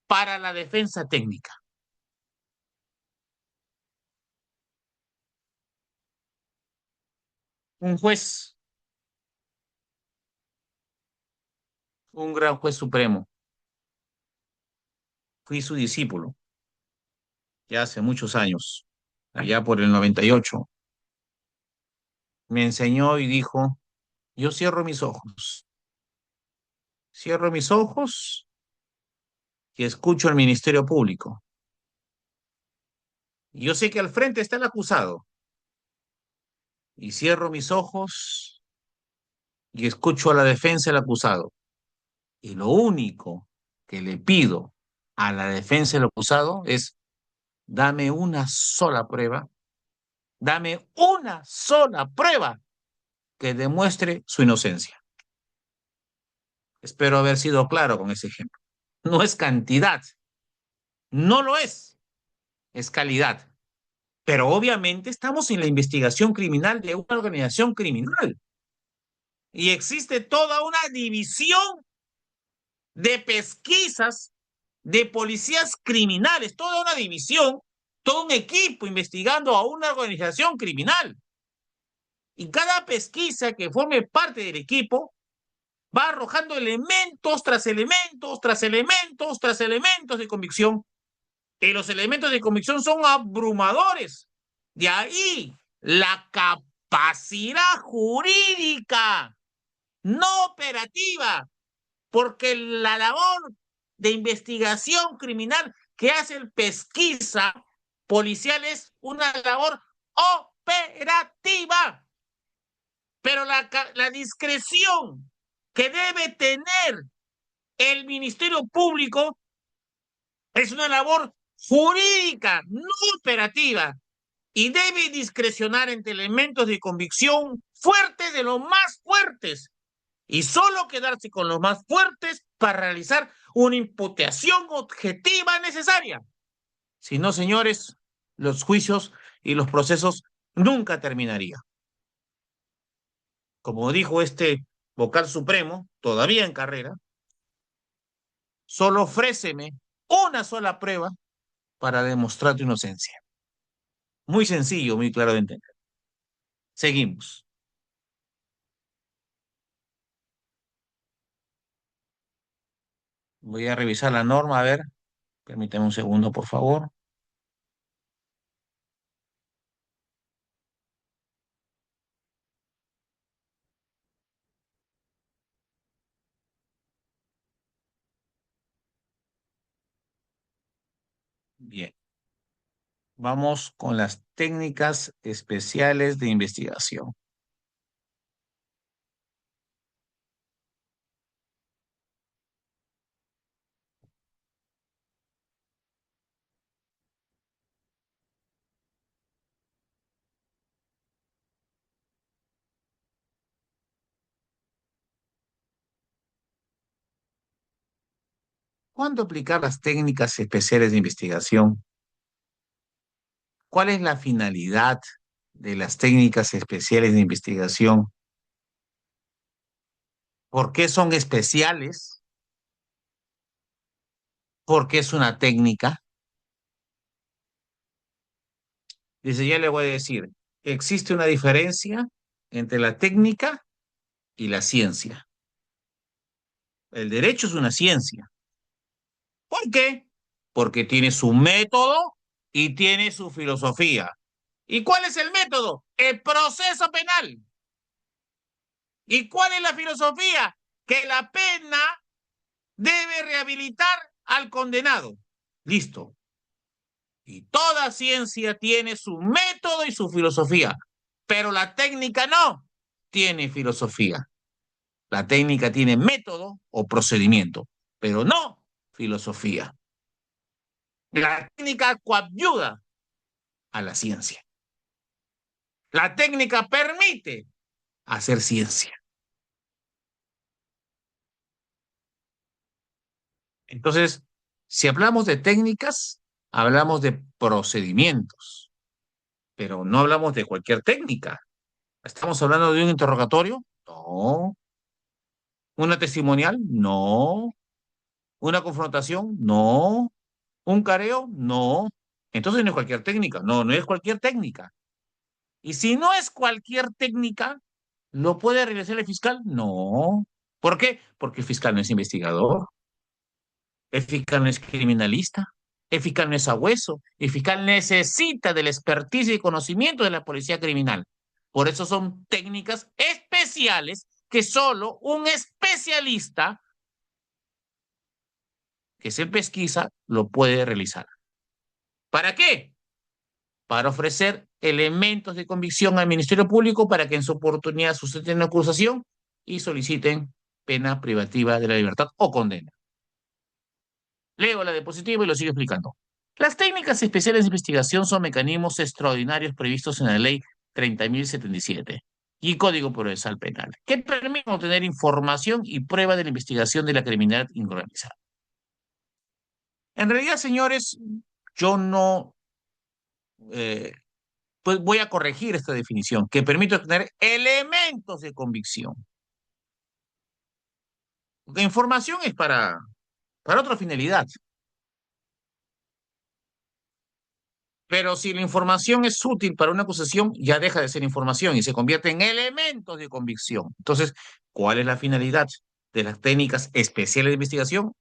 para la defensa técnica. Un juez un gran juez supremo. Fui su discípulo ya hace muchos años, allá por el 98. Me enseñó y dijo, yo cierro mis ojos y escucho al Ministerio Público. Yo sé que al frente está el acusado y cierro mis ojos y escucho a la defensa del acusado. Y lo único que le pido a la defensa del acusado es, dame una sola prueba que demuestre su inocencia. Espero haber sido claro con ese ejemplo. No es cantidad, no lo es calidad. Pero obviamente estamos en la investigación criminal de una organización criminal y existe toda una división de pesquisas de policías criminales, toda una división, todo un equipo investigando a una organización criminal. Y cada pesquisa que forme parte del equipo va arrojando elementos tras elementos, tras elementos, tras elementos de convicción. Y los elementos de convicción son abrumadores. De ahí la capacidad jurídica, no operativa, porque la labor de investigación criminal que hace el pesquisa policial es una labor operativa, pero la discreción que debe tener el Ministerio Público es una labor jurídica, no operativa, y debe discrecionar entre elementos de convicción fuertes de los más fuertes y solo quedarse con los más fuertes para realizar una imputación objetiva necesaria. Si no, señores, los juicios y los procesos nunca terminarían. Como dijo este vocal supremo, todavía en carrera, solo ofréceme una sola prueba para demostrar tu inocencia. Muy sencillo, muy claro de entender. Seguimos. Voy a revisar la norma, a ver, permítame un segundo, por favor. Bien, vamos con las técnicas especiales de investigación. ¿Cuándo aplicar las técnicas especiales de investigación? ¿Cuál es la finalidad de las técnicas especiales de investigación? ¿Por qué son especiales? ¿Por qué es una técnica? Dice, ya le voy a decir, existe una diferencia entre la técnica y la ciencia. El derecho es una ciencia. ¿Por qué? Porque tiene su método y tiene su filosofía. ¿Y cuál es el método? El proceso penal. ¿Y cuál es la filosofía? Que la pena debe rehabilitar al condenado. Listo. Y toda ciencia tiene su método y su filosofía, pero la técnica no tiene filosofía. La técnica tiene método o procedimiento, pero no filosofía. La técnica coadyuva a la ciencia. La técnica permite hacer ciencia. Entonces, si hablamos de técnicas, hablamos de procedimientos, pero no hablamos de cualquier técnica. ¿Estamos hablando de un interrogatorio? No. ¿Una testimonial? No. ¿Una confrontación? No. ¿Un careo? No. Entonces no es cualquier técnica. No, no es cualquier técnica. Y si no es cualquier técnica, ¿lo puede realizar el fiscal? No. ¿Por qué? Porque el fiscal no es investigador, el fiscal no es criminalista, el fiscal no es sabueso, el fiscal necesita del expertise y conocimiento de la policía criminal. Por eso son técnicas especiales que solo un especialista que se pesquisa lo puede realizar. ¿Para qué? Para ofrecer elementos de convicción al Ministerio Público para que en su oportunidad sustenten una acusación y soliciten pena privativa de la libertad o condena. Leo la diapositiva y lo sigo explicando. Las técnicas especiales de investigación son mecanismos extraordinarios previstos en la Ley 30.077 y Código Procesal Penal, que permiten obtener información y prueba de la investigación de la criminalidad organizada. En realidad, señores, yo no, eh, pues voy a corregir esta definición, que permite obtener elementos de convicción. La información es para otra finalidad. Pero si la información es útil para una acusación, ya deja de ser información y se convierte en elementos de convicción. Entonces, ¿cuál es la finalidad de las técnicas especiales de investigación?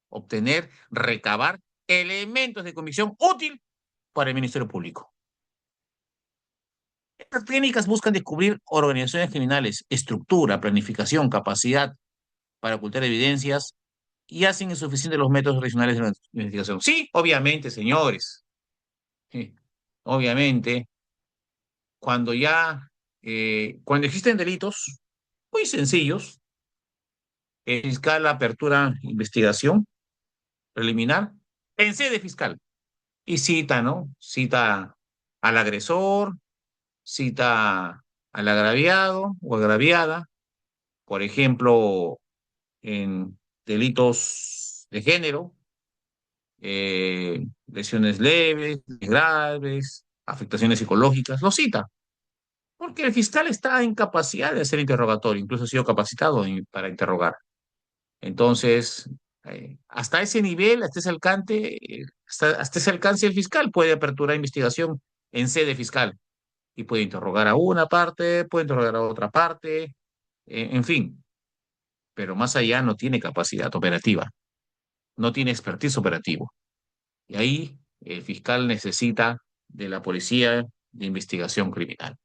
Obtener, recabar elementos de convicción útil para el Ministerio Público. Estas técnicas buscan descubrir organizaciones criminales, estructura, planificación, capacidad para ocultar evidencias y hacen insuficientes los métodos tradicionales de la investigación. Sí, obviamente, señores. Sí, obviamente cuando cuando existen delitos muy sencillos, el fiscal apertura investigación preliminar en sede fiscal y cita, ¿no? Cita al agresor, cita al agraviado o agraviada, por ejemplo, en delitos de género, lesiones leves, graves, afectaciones psicológicas, lo cita. Porque el fiscal está en capacidad de hacer interrogatorio, incluso ha sido capacitado para interrogar. Entonces, hasta ese nivel, hasta ese alcance el fiscal puede aperturar investigación en sede fiscal y puede interrogar a una parte, puede interrogar a otra parte, en fin, pero más allá no tiene capacidad operativa, no tiene expertise operativo. Y ahí el fiscal necesita de la policía de investigación criminal.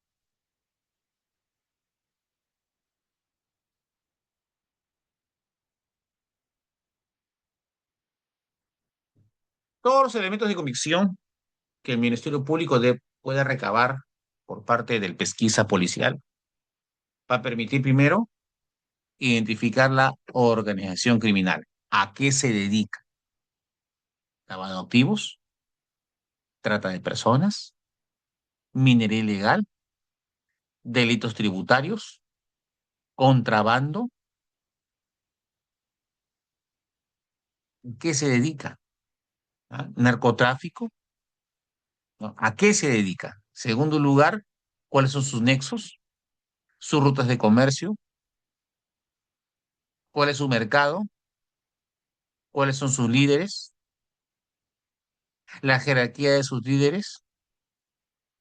Todos los elementos de convicción que el Ministerio Público pueda recabar por parte del pesquisa policial va a permitir primero identificar la organización criminal. ¿A qué se dedica? Lavado de activos, trata de personas, minería ilegal, delitos tributarios, contrabando. ¿A qué se dedica? ¿Ah? Narcotráfico. ¿No? ¿A qué se dedica? Segundo lugar, ¿cuáles son sus nexos? Sus rutas de comercio, cuál es su mercado, cuáles son sus líderes, la jerarquía de sus líderes,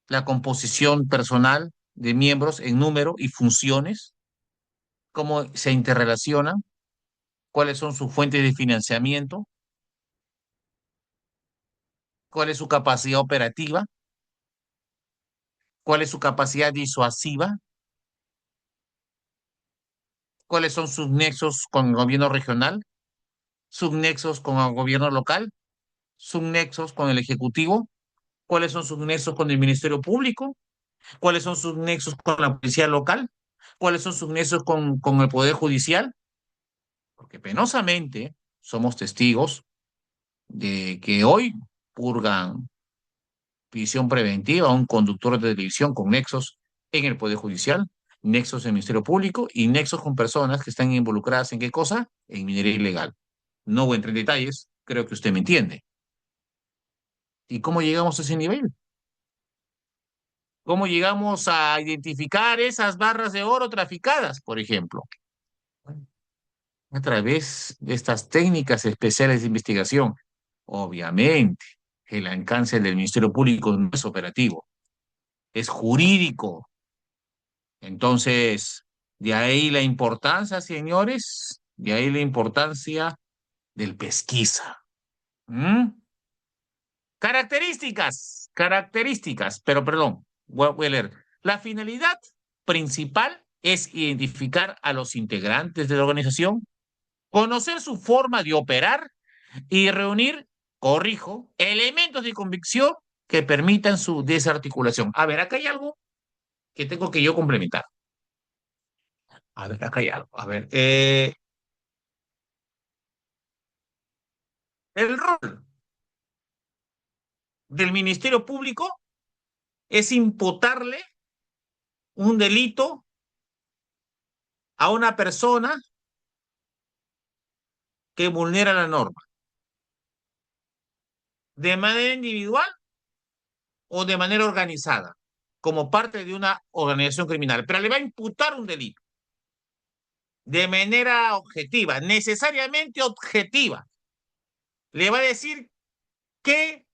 la composición personal de miembros en número y funciones, cómo se interrelacionan, cuáles son sus fuentes de financiamiento, cuál es su capacidad operativa, cuál es su capacidad disuasiva, cuáles son sus nexos con el gobierno regional, sus nexos con el gobierno local, sus nexos con el ejecutivo, cuáles son sus nexos con el Ministerio Público, cuáles son sus nexos con la policía local, cuáles son sus nexos con el Poder Judicial, porque penosamente somos testigos de que hoy purgan prisión preventiva a un conductor de televisión con nexos en el Poder Judicial, nexos en el Ministerio Público y nexos con personas que están involucradas en qué cosa? En minería ilegal. No voy a entrar en detalles, creo que usted me entiende. ¿Y cómo llegamos a ese nivel? ¿Cómo llegamos a identificar esas barras de oro traficadas, por ejemplo? A través de estas técnicas especiales de investigación. Obviamente, el alcance del Ministerio Público no es operativo, es jurídico. Entonces, De ahí la importancia, señores, de ahí la importancia del pesquisa. ¿Mm? Características, pero perdón, voy a leer. La finalidad principal es identificar a los integrantes de la organización, conocer su forma de operar y reunir, corrijo, elementos de convicción que permitan su desarticulación. A ver, acá hay algo que tengo que yo complementar. A ver, acá hay algo. A ver, el rol del Ministerio Público es imputarle un delito a una persona que vulnera la norma, de manera individual o de manera organizada, como parte de una organización criminal, pero le va a imputar un delito de manera objetiva, necesariamente objetiva. Le va a decir qué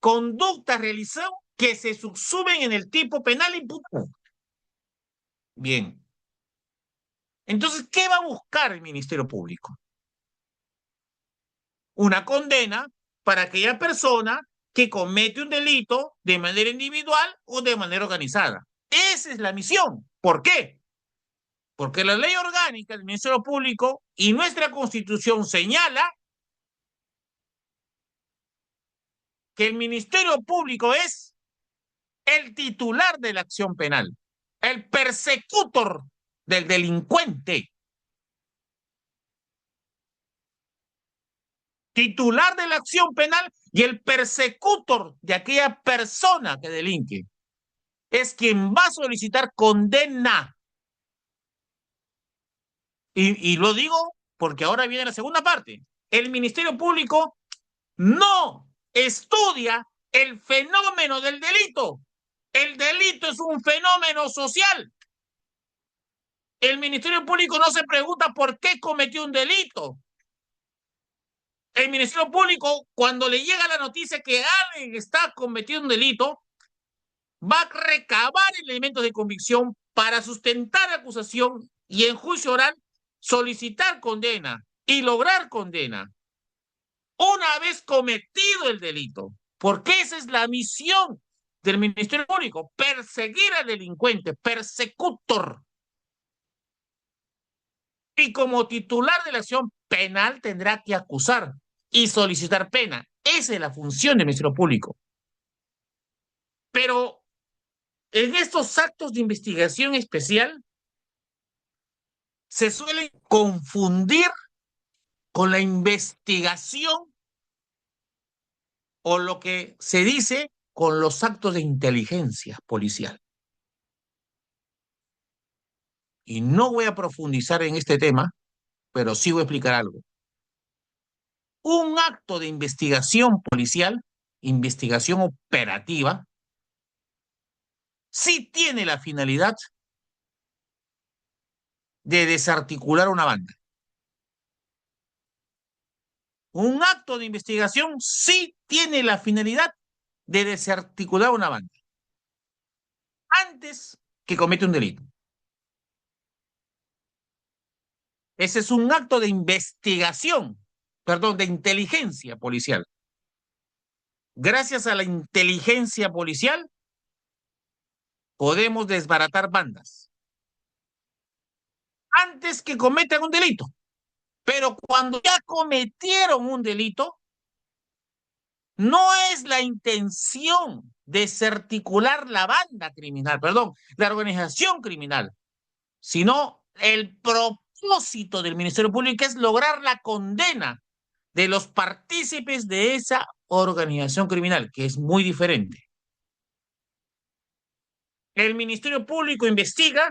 conducta realizó que se subsumen en el tipo penal imputado. Bien. Entonces, ¿qué va a buscar el Ministerio Público? Una condena para aquella persona que comete un delito de manera individual o de manera organizada. Esa es la misión. ¿Por qué? Porque la ley orgánica del Ministerio Público y nuestra Constitución señala que el Ministerio Público es el titular de la acción penal, el persecutor del delincuente, titular de la acción penal y el persecutor de aquella persona que delinque. Es quien va a solicitar condena. Y lo digo porque ahora viene la segunda parte. El Ministerio Público no estudia el fenómeno del delito. El delito es un fenómeno social. El Ministerio Público no se pregunta por qué cometió un delito. El Ministerio Público, cuando le llega la noticia que alguien está cometiendo un delito, va a recabar elementos de convicción para sustentar acusación y en juicio oral solicitar condena y lograr condena una vez cometido el delito, porque esa es la misión del Ministerio Público, perseguir al delincuente, persecutor. Y como titular de la acción penal tendrá que acusar y solicitar pena. Esa es la función del Ministerio Público. Pero en estos actos de investigación especial se suelen confundir con la investigación o lo que se dice con los actos de inteligencia policial. Y no voy a profundizar en este tema, pero sí voy a explicar algo. Un acto de investigación policial, investigación operativa, sí tiene la finalidad de desarticular una banda. Un acto de investigación sí tiene la finalidad de desarticular una banda antes que comete un delito. Ese es un acto de investigación, perdón, de inteligencia policial. Gracias a la inteligencia policial podemos desbaratar bandas antes que cometan un delito. Pero cuando ya cometieron un delito, no es la intención desarticular la banda criminal, perdón, la organización criminal, sino el propósito del Ministerio Público es lograr la condena de los partícipes de esa organización criminal, que es muy diferente. El Ministerio Público investiga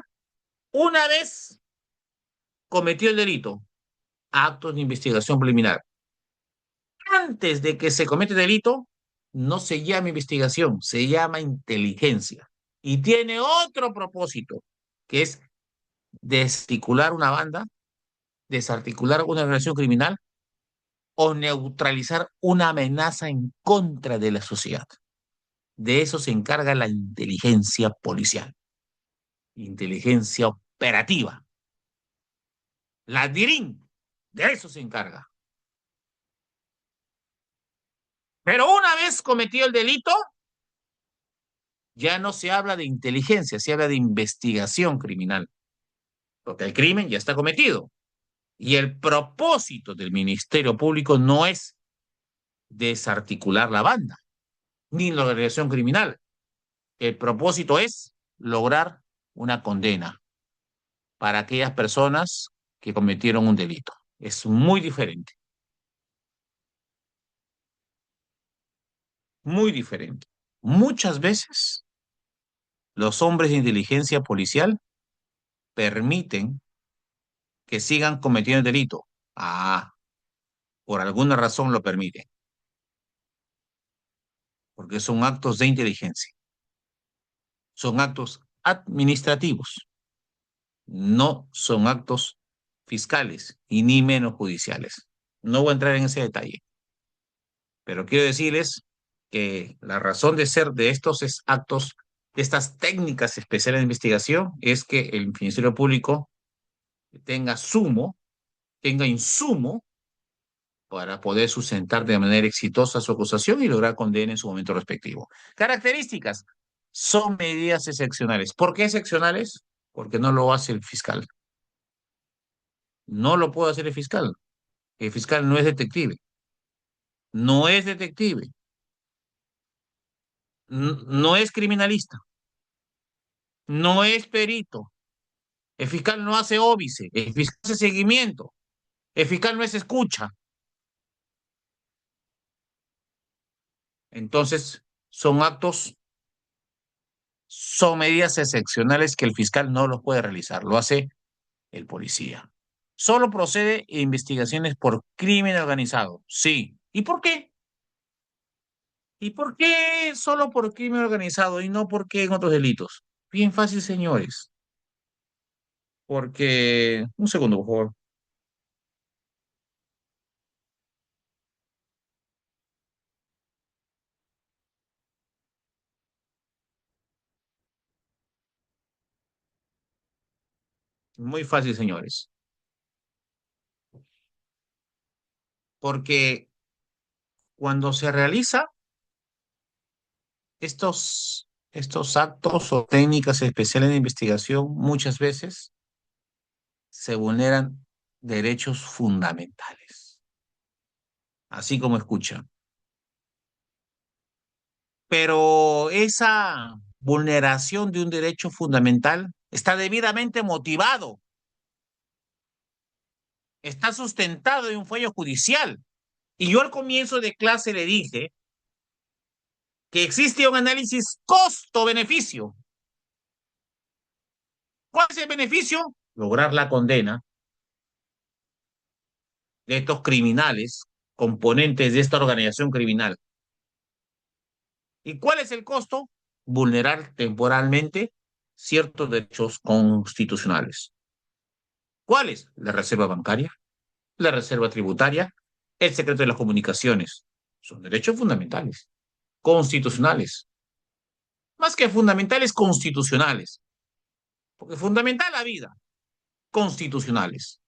una vez cometió el delito, actos de investigación preliminar. Antes de que se cometa el delito, no se llama investigación, se llama inteligencia. Y tiene otro propósito, que es desarticular una banda, desarticular una organización criminal o neutralizar una amenaza en contra de la sociedad. De eso se encarga la inteligencia policial, inteligencia operativa. La DIRIN, de eso se encarga. Pero una vez cometido el delito, ya no se habla de inteligencia, se habla de investigación criminal, porque el crimen ya está cometido. Y el propósito del Ministerio Público no es desarticular la banda, ni la organización criminal. El propósito es lograr una condena para aquellas personas que cometieron un delito. Es muy diferente, muy diferente. Muchas veces los hombres de inteligencia policial permiten que sigan cometiendo el delito. Ah, por alguna razón lo permiten, porque son actos de inteligencia, son actos administrativos, no son actos fiscales y ni menos judiciales. No voy a entrar en ese detalle, pero quiero decirles que la razón de ser de estos actos, de estas técnicas especiales de investigación, es que el Ministerio Público tenga tenga insumo para poder sustentar de manera exitosa su acusación y lograr condena en su momento respectivo. Características. Son medidas excepcionales. ¿Por qué excepcionales? Porque no lo hace el fiscal. No lo puede hacer el fiscal. El fiscal no es detective. No es detective. No es criminalista. No es perito. El fiscal no hace óbice. El fiscal hace seguimiento. El fiscal no es escucha. Entonces, son actos, son medidas excepcionales que el fiscal no los puede realizar. Lo hace el policía. Solo procede investigaciones por crimen organizado. Sí. ¿Y por qué? ¿Y por qué solo por crimen organizado y no por qué en otros delitos? Bien fácil, señores. Porque, un segundo, por favor. Muy fácil, señores. Porque cuando se realiza estos actos o técnicas especiales de investigación, muchas veces se vulneran derechos fundamentales, así como escuchan. Pero esa vulneración de un derecho fundamental está debidamente motivado, está sustentado en un fallo judicial. Y yo al comienzo de clase le dije que existe un análisis costo-beneficio. ¿Cuál es el beneficio? Lograr la condena de estos criminales, componentes de esta organización criminal. ¿Y cuál es el costo? Vulnerar temporalmente ciertos derechos constitucionales. ¿Cuáles? La reserva bancaria, la reserva tributaria, el secreto de las comunicaciones. Son derechos fundamentales, constitucionales. Más que fundamentales, constitucionales. Porque fundamental la vida, constitucionales.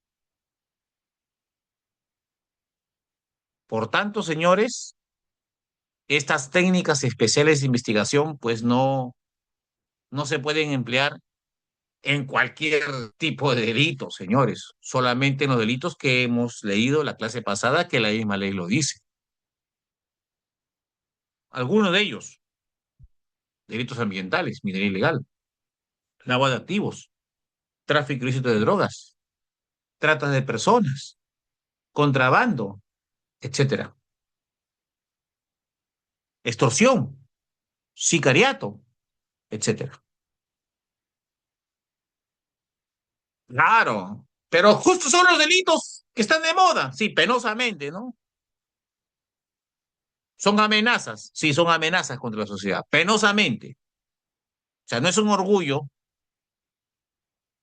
Por tanto, señores, estas técnicas especiales de investigación pues no se pueden emplear en cualquier tipo de delito, señores. Solamente en los delitos que hemos leído la clase pasada, que la misma ley lo dice. Algunos de ellos, delitos ambientales, minería ilegal, lavado de activos, tráfico ilícito de drogas, trata de personas, contrabando, etcétera, extorsión, sicariato, etcétera. Claro, pero justo son los delitos que están de moda, sí, penosamente, ¿no? Son amenazas, sí, son amenazas contra la sociedad, penosamente. O sea, no es un orgullo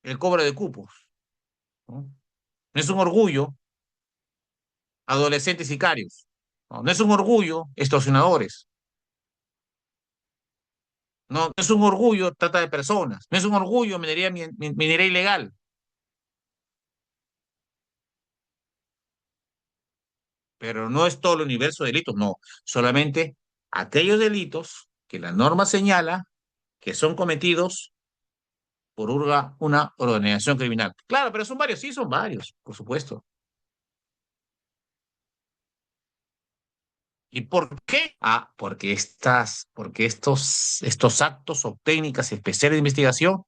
el cobro de cupos, ¿no? No es un orgullo adolescentes sicarios, ¿no? No es un orgullo extorsionadores, no es un orgullo trata de personas, no es un orgullo minería ilegal. pero no es todo el universo de delitos, no, solamente aquellos delitos que la norma señala que son cometidos por una organización criminal. Claro, pero son varios, sí, son varios, por supuesto. ¿Y por qué? Ah, porque estos actos o técnicas especiales de investigación,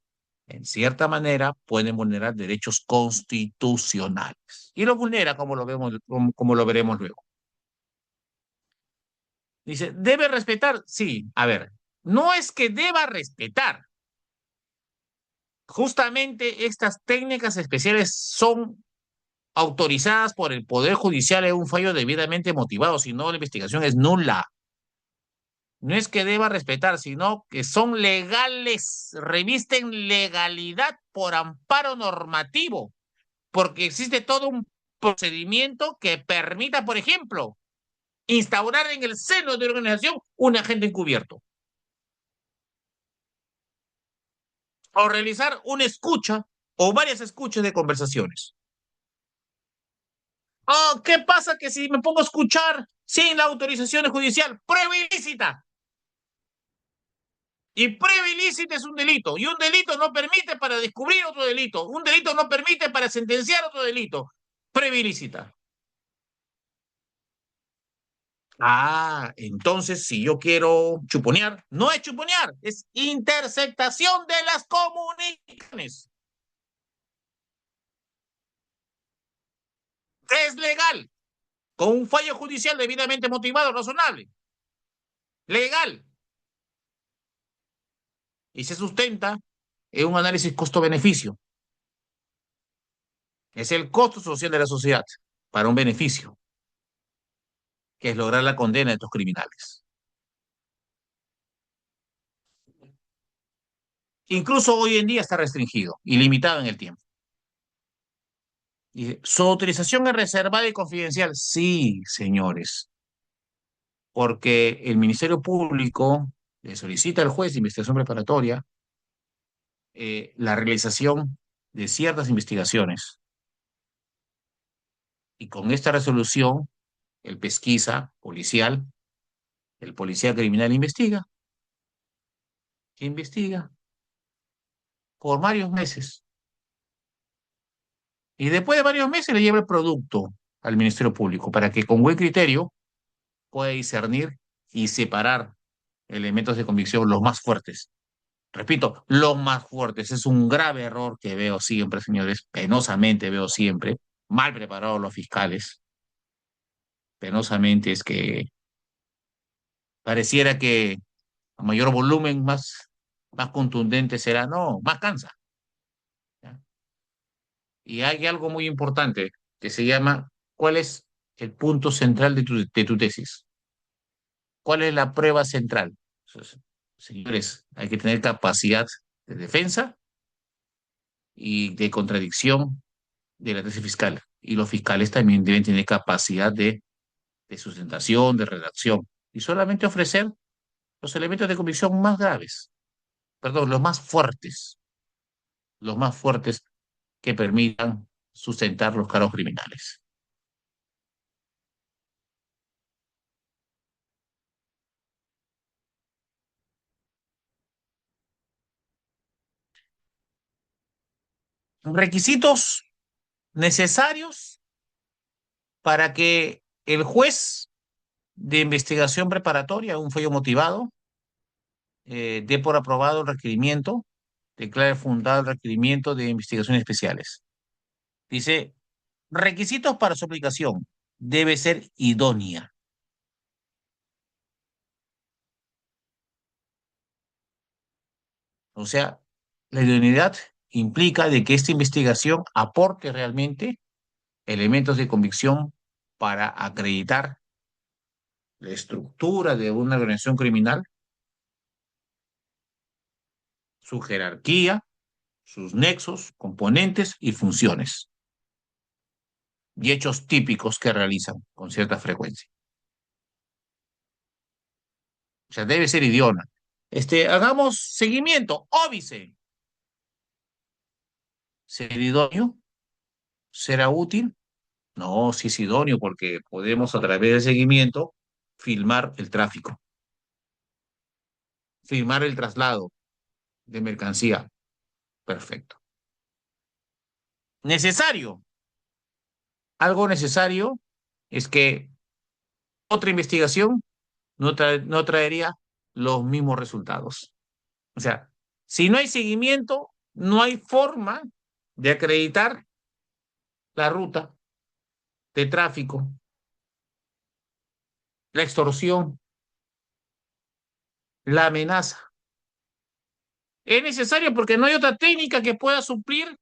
en cierta manera, pueden vulnerar derechos constitucionales. Y lo vulnera, como lo vemos, como lo veremos luego. Dice, ¿debe respetar? Sí, a ver, no es que deba respetar. Justamente estas técnicas especiales son autorizadas por el Poder Judicial en un fallo debidamente motivado, si no la investigación es nula. No es que deba respetar, sino que son legales, revisten legalidad por amparo normativo, porque existe todo un procedimiento que permita, por ejemplo, instaurar en el seno de la organización un agente encubierto o realizar una escucha o varias escuchas de conversaciones. Oh, ¿qué pasa que si me pongo a escuchar sin la autorización judicial? Prueba ilícita. Y prueba ilícita es un delito. Y un delito no permite para descubrir otro delito. Un delito no permite para sentenciar otro delito. Prueba ilícita. Ah, entonces si yo quiero chuponear, no es chuponear, es interceptación de las comunicaciones. Es legal, con un fallo judicial debidamente motivado, razonable. Legal. Y se sustenta en un análisis costo-beneficio. Es el costo social de la sociedad para un beneficio, que es lograr la condena de estos criminales. Incluso hoy en día está restringido y limitado en el tiempo. Y su autorización es reservada y confidencial. Sí, señores, porque el Ministerio Público le solicita al juez de investigación preparatoria la realización de ciertas investigaciones. Y con esta resolución, el pesquisa policial, el policía criminal investiga por varios meses. Y después de varios meses le lleva el producto al Ministerio Público para que con buen criterio pueda discernir y separar elementos de convicción los más fuertes. Repito, los más fuertes. Es un grave error que veo siempre, señores. Penosamente veo siempre. Mal preparados los fiscales. Penosamente es que pareciera que a mayor volumen, más contundente será. No, más cansa. ¿Ya? Y hay algo muy importante que se llama, ¿cuál es el punto central de tu tesis? ¿Cuál es la prueba central? Entonces, señores, hay que tener capacidad de defensa y de contradicción de la tesis fiscal. Y los fiscales también deben tener capacidad de sustentación, de redacción, y solamente ofrecer los elementos de convicción más graves, perdón, los más fuertes que permitan sustentar los cargos criminales. Requisitos necesarios para que el juez de investigación preparatoria, un fallo motivado, dé por aprobado el requerimiento, declare fundado el requerimiento de investigaciones especiales. Dice, requisitos para su aplicación. Debe ser idónea. O sea, la idoneidad implica de que esta investigación aporte realmente elementos de convicción para acreditar la estructura de una organización criminal, su jerarquía, sus nexos, componentes y funciones, y hechos típicos que realizan con cierta frecuencia. O sea, debe ser idioma. Hagamos seguimiento, óbice. ¿Ser idóneo? ¿Será útil? No, sí es idóneo porque podemos a través del seguimiento filmar el tráfico, filmar el traslado de mercancía. Perfecto. Necesario. Algo necesario es que otra investigación no traería los mismos resultados. O sea, si no hay seguimiento, no hay forma de acreditar la ruta de tráfico, la extorsión, la amenaza. Es necesario porque no hay otra técnica que pueda suplir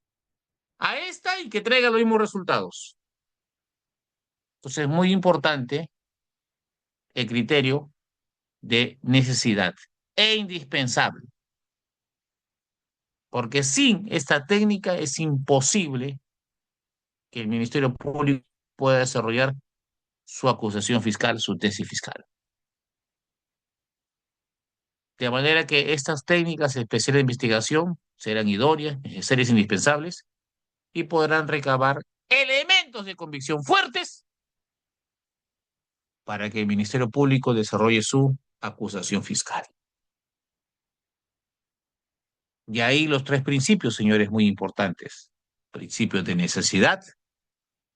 a esta y que traiga los mismos resultados. Entonces es muy importante el criterio de necesidad e indispensable, porque sin esta técnica es imposible que el Ministerio Público pueda desarrollar su acusación fiscal, su tesis fiscal. De manera que estas técnicas especiales de investigación serán idóneas, necesarias e indispensables y podrán recabar elementos de convicción fuertes para que el Ministerio Público desarrolle su acusación fiscal. Y ahí los tres principios, señores, muy importantes. Principio de necesidad,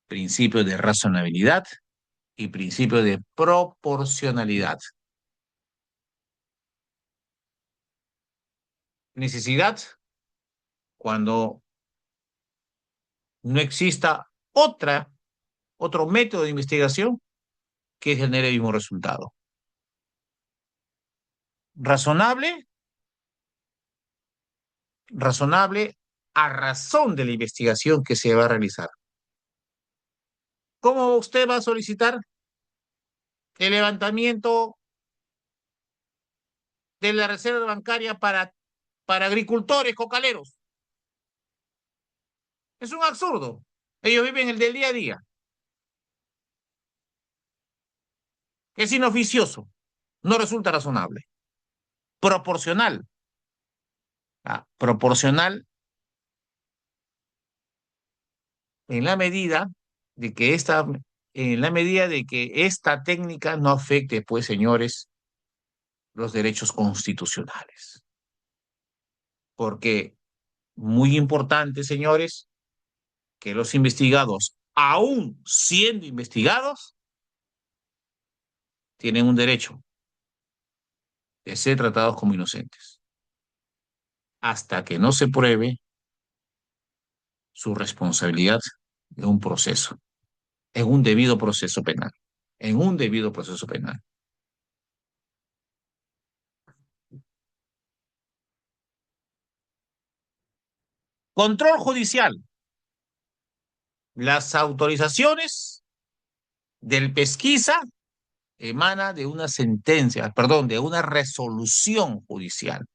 principio de razonabilidad y principio de proporcionalidad. Necesidad cuando no exista otro método de investigación que genere el mismo resultado. Razonable, razonable a razón de la investigación que se va a realizar. ¿Cómo usted va a solicitar el levantamiento de la reserva bancaria para agricultores cocaleros? Es un absurdo. Ellos viven el del día a día. Es inoficioso. No resulta razonable. Proporcional. Proporcional en la medida de que esta técnica no afecte, pues, señores, los derechos constitucionales. Porque muy importante, señores, que los investigados, aún siendo investigados, tienen un derecho de ser tratados como inocentes, hasta que no se pruebe su responsabilidad en un proceso, en un debido proceso penal, en un debido proceso penal. Control judicial. Las autorizaciones del pesquisa emana de una sentencia, perdón, de una resolución judicial.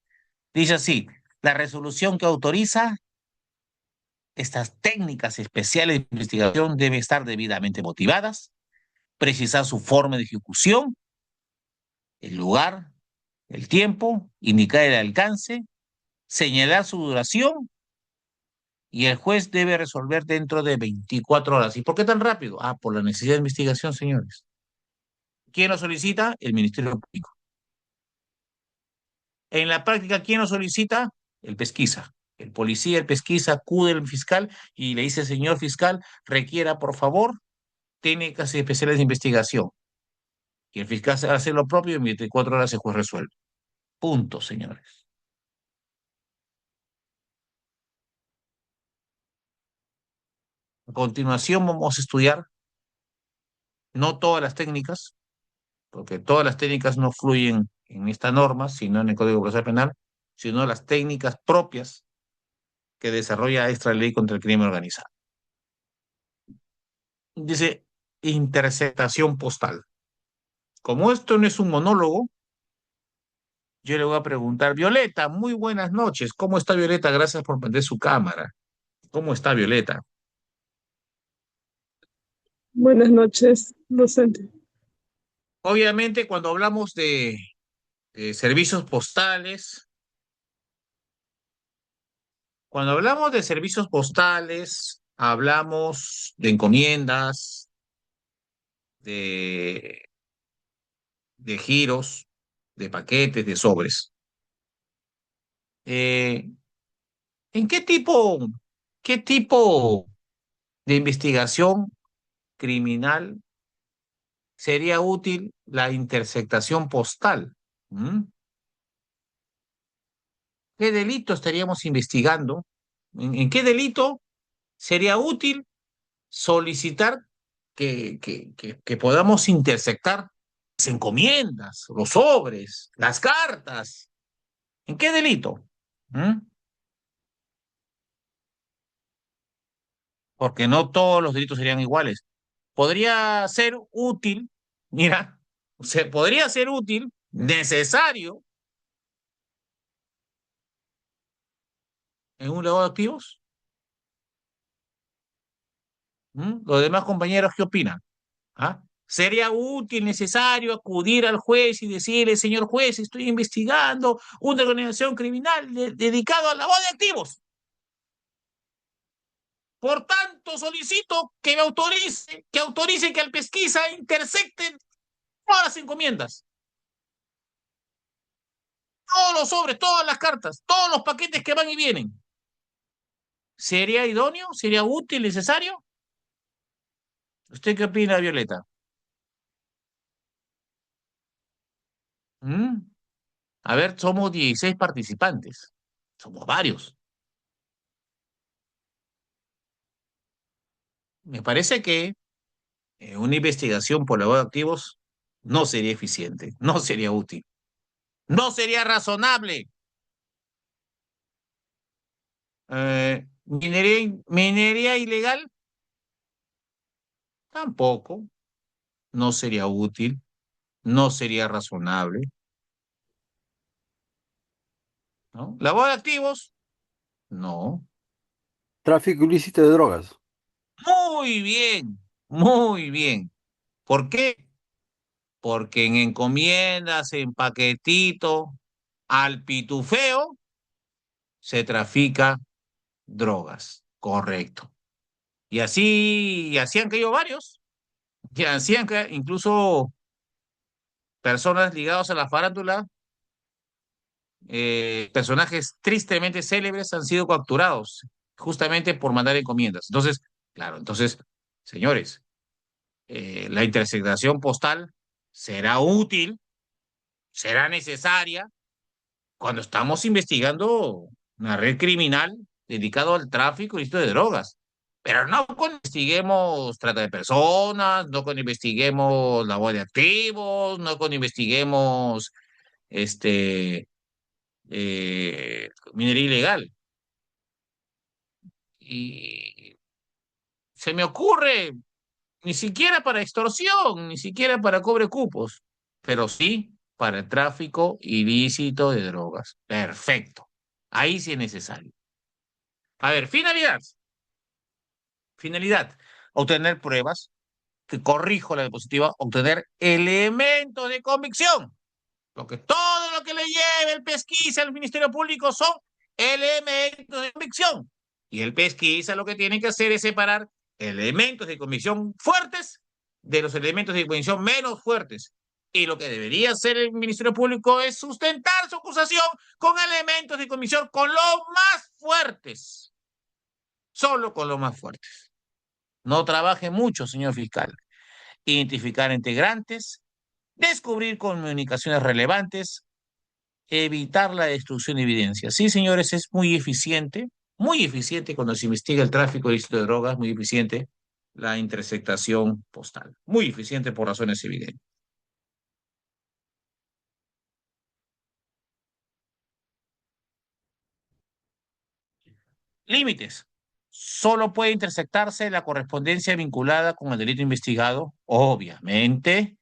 Dice así, la resolución que autoriza estas técnicas especiales de investigación deben estar debidamente motivadas, precisar su forma de ejecución, el lugar, el tiempo, indicar el alcance, señalar su duración y el juez debe resolver dentro de 24 horas. ¿Y por qué tan rápido? Por la necesidad de investigación, señores. ¿Quién lo solicita? El Ministerio Público. En la práctica, ¿quién lo solicita? El pesquisa. El policía, el pesquisa, acude al fiscal y le dice, señor fiscal, requiera, por favor, técnicas especiales de investigación. Y el fiscal hace lo propio y en 24 horas el juez resuelve. Punto, señores. A continuación vamos a estudiar no todas las técnicas, porque todas las técnicas no fluyen en esta norma, sino en el Código Procesal Penal, sino las técnicas propias que desarrolla esta ley contra el crimen organizado. Dice interceptación postal. Como esto no es un monólogo, yo le voy a preguntar, Violeta, muy buenas noches. ¿Cómo está Violeta? Gracias por prender su cámara. ¿Cómo está Violeta? Buenas noches, docente. Obviamente, cuando hablamos de servicios postales, cuando hablamos de servicios postales, hablamos de encomiendas, de, de giros, de paquetes, de sobres. Eh, ¿En qué tipo de investigación criminal sería útil la interceptación postal? ¿Mm? ¿Qué delito estaríamos investigando? En qué delito sería útil solicitar que podamos interceptar las encomiendas, los sobres, las cartas? ¿En qué delito? ¿Mm? Porque no todos los delitos serían iguales. Podría ser útil, mira, podría ser útil, necesario en un lavado de activos. ¿Mm? Los demás compañeros, ¿qué opinan? ¿Ah? ¿Sería útil, necesario acudir al juez y decirle, señor juez, estoy investigando una organización criminal dedicada al lavado de activos? Por tanto, solicito que me autorice que al pesquisa intercepten todas las encomiendas, todos los sobres, todas las cartas, todos los paquetes que van y vienen. ¿Sería idóneo? ¿Sería útil, necesario? ¿Usted qué opina, Violeta? ¿Mm? A ver, somos 16 participantes. Somos varios. Me parece que una investigación por lavado de activos no sería eficiente, no sería útil, no sería razonable. Minería ilegal tampoco, no sería útil, no sería razonable, ¿no? Lavado de activos, no. Tráfico ilícito de drogas. Muy bien, muy bien. ¿Por qué? Porque en encomiendas, en paquetito, al pitufeo, se trafica drogas. Correcto. Y así han caído varios. Y así incluso personas ligadas a la farándula, personajes tristemente célebres han sido capturados justamente por mandar encomiendas. Entonces, claro, entonces, señores, la interceptación postal será útil, será necesaria cuando estamos investigando una red criminal dedicado al tráfico ilícito de drogas. Pero no cuando investiguemos trata de personas, no cuando investiguemos lavado de activos, no cuando investiguemos este, minería ilegal. Y se me ocurre, ni siquiera para extorsión, ni siquiera para cobre cupos, pero sí para el tráfico ilícito de drogas. Perfecto. Ahí sí es necesario. A ver, finalidad. Finalidad. Obtener pruebas, que corrijo la diapositiva, obtener elementos de convicción. Porque todo lo que le lleve el pesquisa al Ministerio Público son elementos de convicción. Y el pesquisa lo que tiene que hacer es separar elementos de convicción fuertes de los elementos de convicción menos fuertes. Y lo que debería hacer el Ministerio Público es sustentar su acusación con elementos de convicción con los más fuertes. Solo con los más fuertes. No trabaje mucho, señor fiscal. Identificar integrantes, descubrir comunicaciones relevantes, evitar la destrucción de evidencia. Sí, señores, es muy eficiente cuando se investiga el tráfico ilícito de drogas, muy eficiente la interceptación postal. Muy eficiente por razones evidentes. Límites. Solo puede interceptarse la correspondencia vinculada con el delito investigado, obviamente,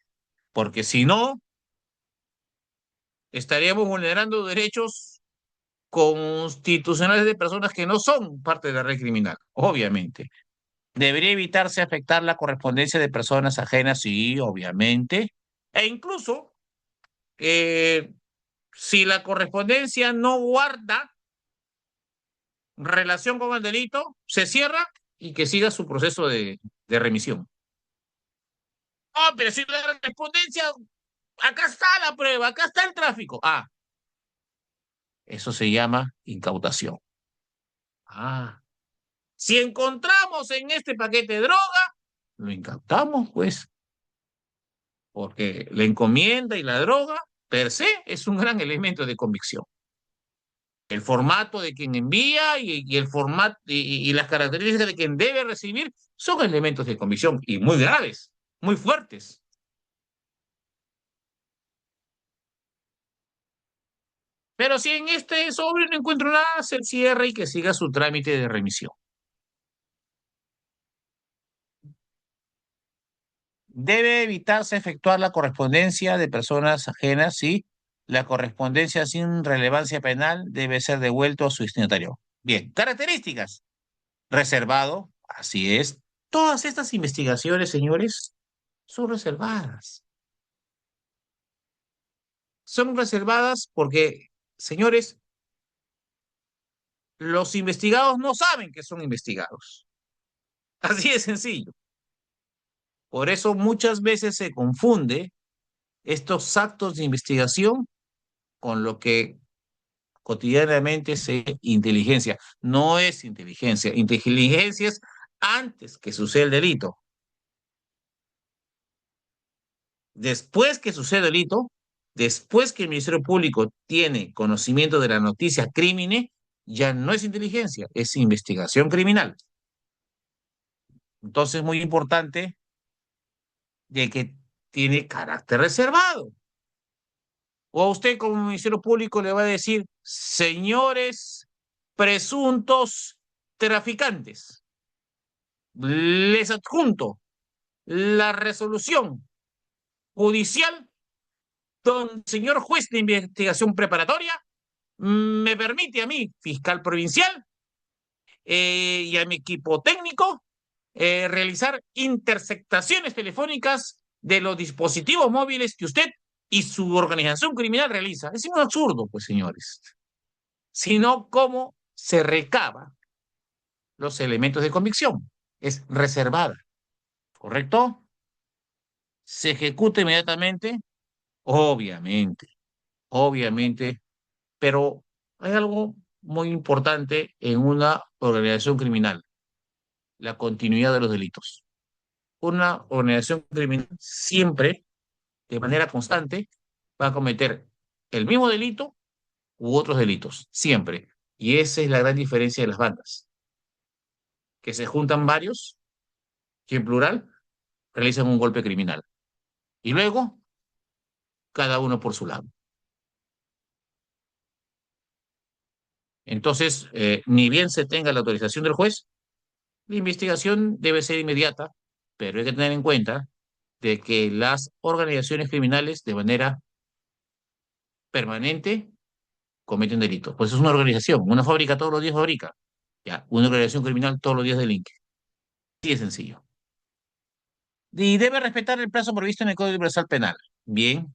porque si no, estaríamos vulnerando derechos constitucionales de personas que no son parte de la red criminal, obviamente. Debería evitarse afectar la correspondencia de personas ajenas, sí, obviamente. E incluso, eh, si la correspondencia no guarda relación con el delito, se cierra y que siga su proceso de remisión. Ah, pero si la correspondencia, acá está la prueba, acá está el tráfico. Ah, eso se llama incautación. Ah, si encontramos en este paquete droga, lo incautamos, pues, porque la encomienda y la droga, per se, es un gran elemento de convicción. El formato de quien envía y el formato y las características de quien debe recibir son elementos de convicción y muy graves, muy fuertes. Pero si en este sobre no encuentro nada, se cierra y que siga su trámite de remisión. Debe evitarse efectuar la correspondencia de personas ajenas si la correspondencia sin relevancia penal debe ser devuelto a su destinatario. Bien, características. Reservado, así es. Todas estas investigaciones, señores, son reservadas. Son reservadas porque, señores, los investigados no saben que son investigados. Así de sencillo. Por eso muchas veces se confunde estos actos de investigación con lo que cotidianamente se inteligencia. No es inteligencia. Inteligencia es antes que suceda el delito. Después que sucede el delito, después que el Ministerio Público tiene conocimiento de la noticia crímenes, ya no es inteligencia, es investigación criminal. Entonces, muy importante de que tiene carácter reservado. O a usted como Ministerio Público le va a decir, señores presuntos traficantes, les adjunto la resolución judicial donde el señor juez de investigación preparatoria me permite a mí, fiscal provincial, y a mi equipo técnico, realizar interceptaciones telefónicas de los dispositivos móviles que usted y su organización criminal realiza. Es un absurdo, pues, señores. Sino cómo se recaba los elementos de convicción. Es reservada, ¿correcto? Se ejecuta inmediatamente, obviamente, obviamente, pero hay algo muy importante en una organización criminal, la continuidad de los delitos. Una organización criminal siempre, de manera constante, va a cometer el mismo delito u otros delitos, siempre. Y esa es la gran diferencia de las bandas, que se juntan varios que en plural realizan un golpe criminal. Y luego, cada uno por su lado. Entonces, ni bien se tenga la autorización del juez, la investigación debe ser inmediata, pero hay que tener en cuenta de que las organizaciones criminales de manera permanente cometen delitos. Pues es una organización, una fábrica todos los días fabrica. Ya, una organización criminal todos los días delinque. Así de sencillo. Y debe respetar el plazo previsto en el Código Universal Penal. Bien.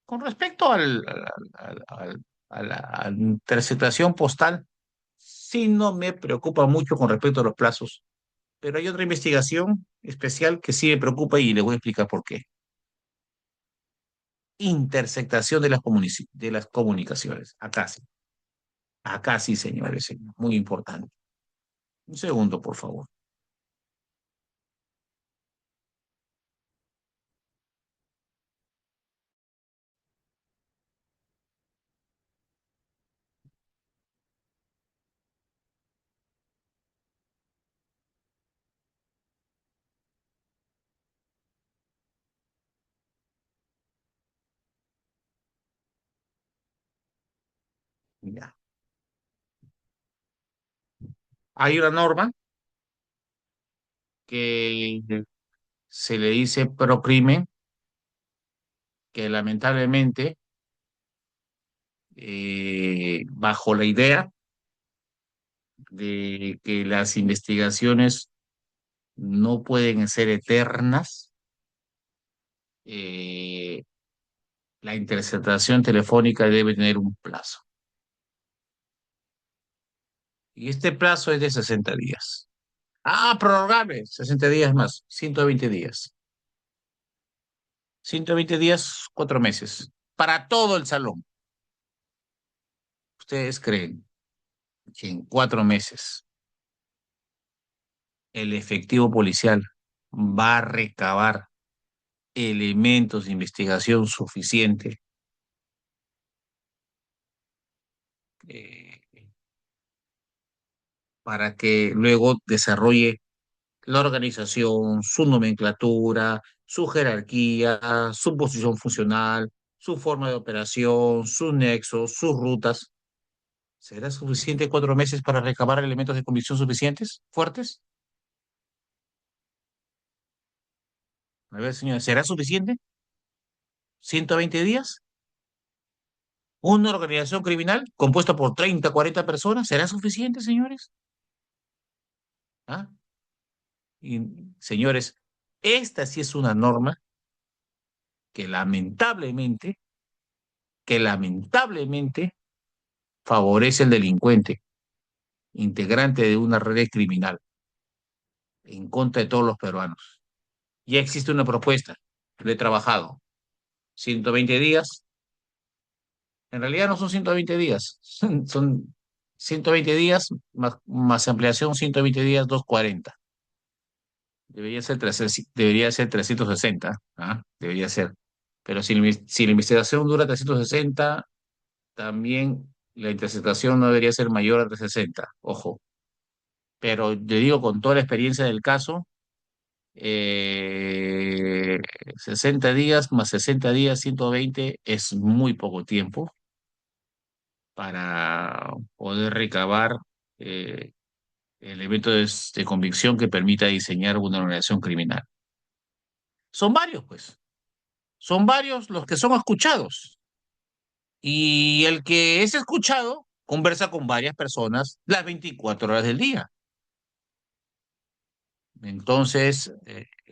Con respecto a la interceptación postal, sí no me preocupa mucho con respecto a los plazos, pero hay otra investigación especial que sí me preocupa y le voy a explicar por qué. Interceptación de de las comunicaciones. Acá sí, señores, muy importante. Un segundo, por favor. Ya. Hay una norma que se le dice procrimen, que lamentablemente, bajo la idea de que las investigaciones no pueden ser eternas, eh, la interceptación telefónica debe tener un plazo. Y este plazo es de 60 días. Ah, prorrogable, 60 días más, 120 días. 120 días, 4 meses. Para todo el salón. ¿Ustedes creen que en 4 meses el efectivo policial va a recabar elementos de investigación suficiente eh, para que luego desarrolle la organización, su nomenclatura, su jerarquía, su posición funcional, su forma de operación, sus nexos, sus rutas? ¿Será suficiente 4 meses para recabar elementos de convicción suficientes, fuertes? A ver, señora, ¿será suficiente? ¿120 días? ¿Una organización criminal compuesta por 30, 40 personas? ¿Será suficiente, señores? ¿Ah? Y, señores, esta sí es una norma que lamentablemente, que lamentablemente favorece al delincuente, integrante de una red criminal, en contra de todos los peruanos. Ya existe una propuesta, lo he trabajado. 120 días, en realidad no son 120 días, son 120 días más ampliación, 120 días, 240. Debería ser 360, ¿ah? Debería ser. Pero si la investigación dura 360, también la interceptación no debería ser mayor a 360, ojo. Pero le digo con toda la experiencia del caso, eh, 60 días más 60 días, 120 es muy poco tiempo para poder recabar eh, elementos de convicción que permita diseñar una organización criminal. Son varios, pues. Son varios los que son escuchados. Y el que es escuchado conversa con varias personas las 24 horas del día. Entonces,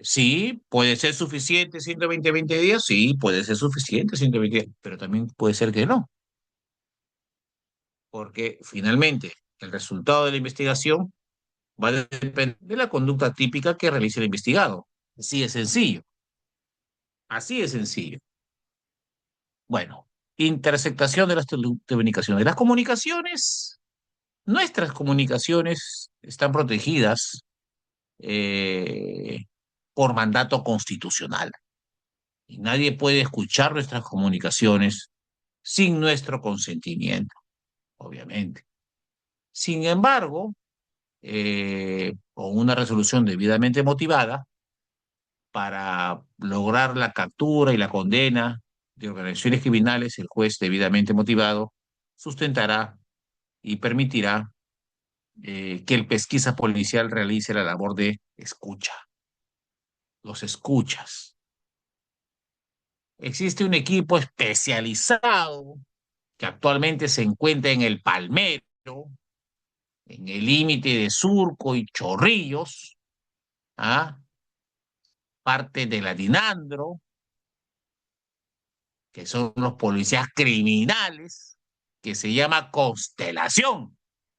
sí, puede ser suficiente 120 días, sí, puede ser suficiente 120 días, pero también puede ser que no, porque finalmente el resultado de la investigación va a depender de la conducta típica que realice el investigado. Así de sencillo, así de sencillo. Bueno, interceptación de las telecomunicaciones. Las comunicaciones, nuestras comunicaciones están protegidas eh, por mandato constitucional. Y nadie puede escuchar nuestras comunicaciones sin nuestro consentimiento, obviamente. Sin embargo, con una resolución debidamente motivada para lograr la captura y la condena de organizaciones criminales, el juez debidamente motivado sustentará y permitirá que el pesquisa policial realice la labor de escucha, los escuchas. Existe un equipo especializado que actualmente se encuentra en el Palmero, en el límite de Surco y Chorrillos, ¿ah? Parte de la Dinandro, que son los policías criminales, que se llama Constelación.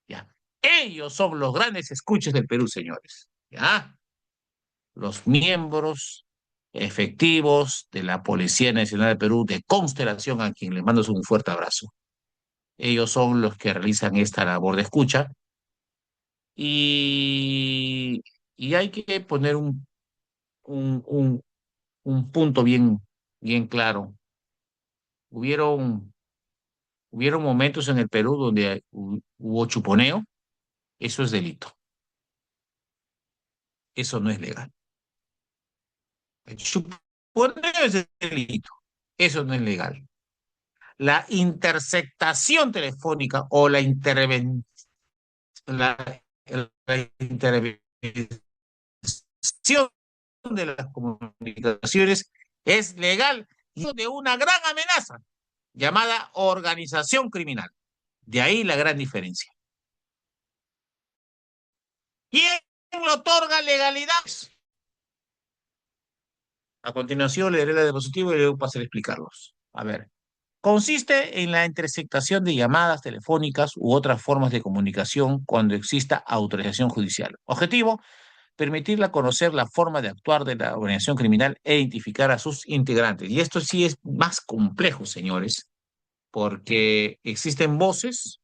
¿Ya? Ellos son los grandes escuches del Perú, señores. ¿Ya? Los miembros efectivos de la Policía Nacional de Perú de Constelación, a quien les mando un fuerte abrazo. Ellos son los que realizan esta labor de escucha y, y hay que poner un, un, un punto bien claro. Hubieron, hubieron momentos en el Perú donde hubo chuponeo, eso es delito, eso no es legal. El chuponeo es delito, eso no es legal. La interceptación telefónica o la, la intervención de las comunicaciones es legal y de una gran amenaza llamada organización criminal. De ahí la gran diferencia. ¿Quién le otorga legalidad? A continuación leeré la diapositiva y luego pasaré a explicarlos. A ver, Consiste en la interceptación de llamadas telefónicas u otras formas de comunicación cuando exista autorización judicial. Objetivo, permitirle conocer la forma de actuar de la organización criminal e identificar a sus integrantes. Y esto sí es más complejo, señores, porque existen voces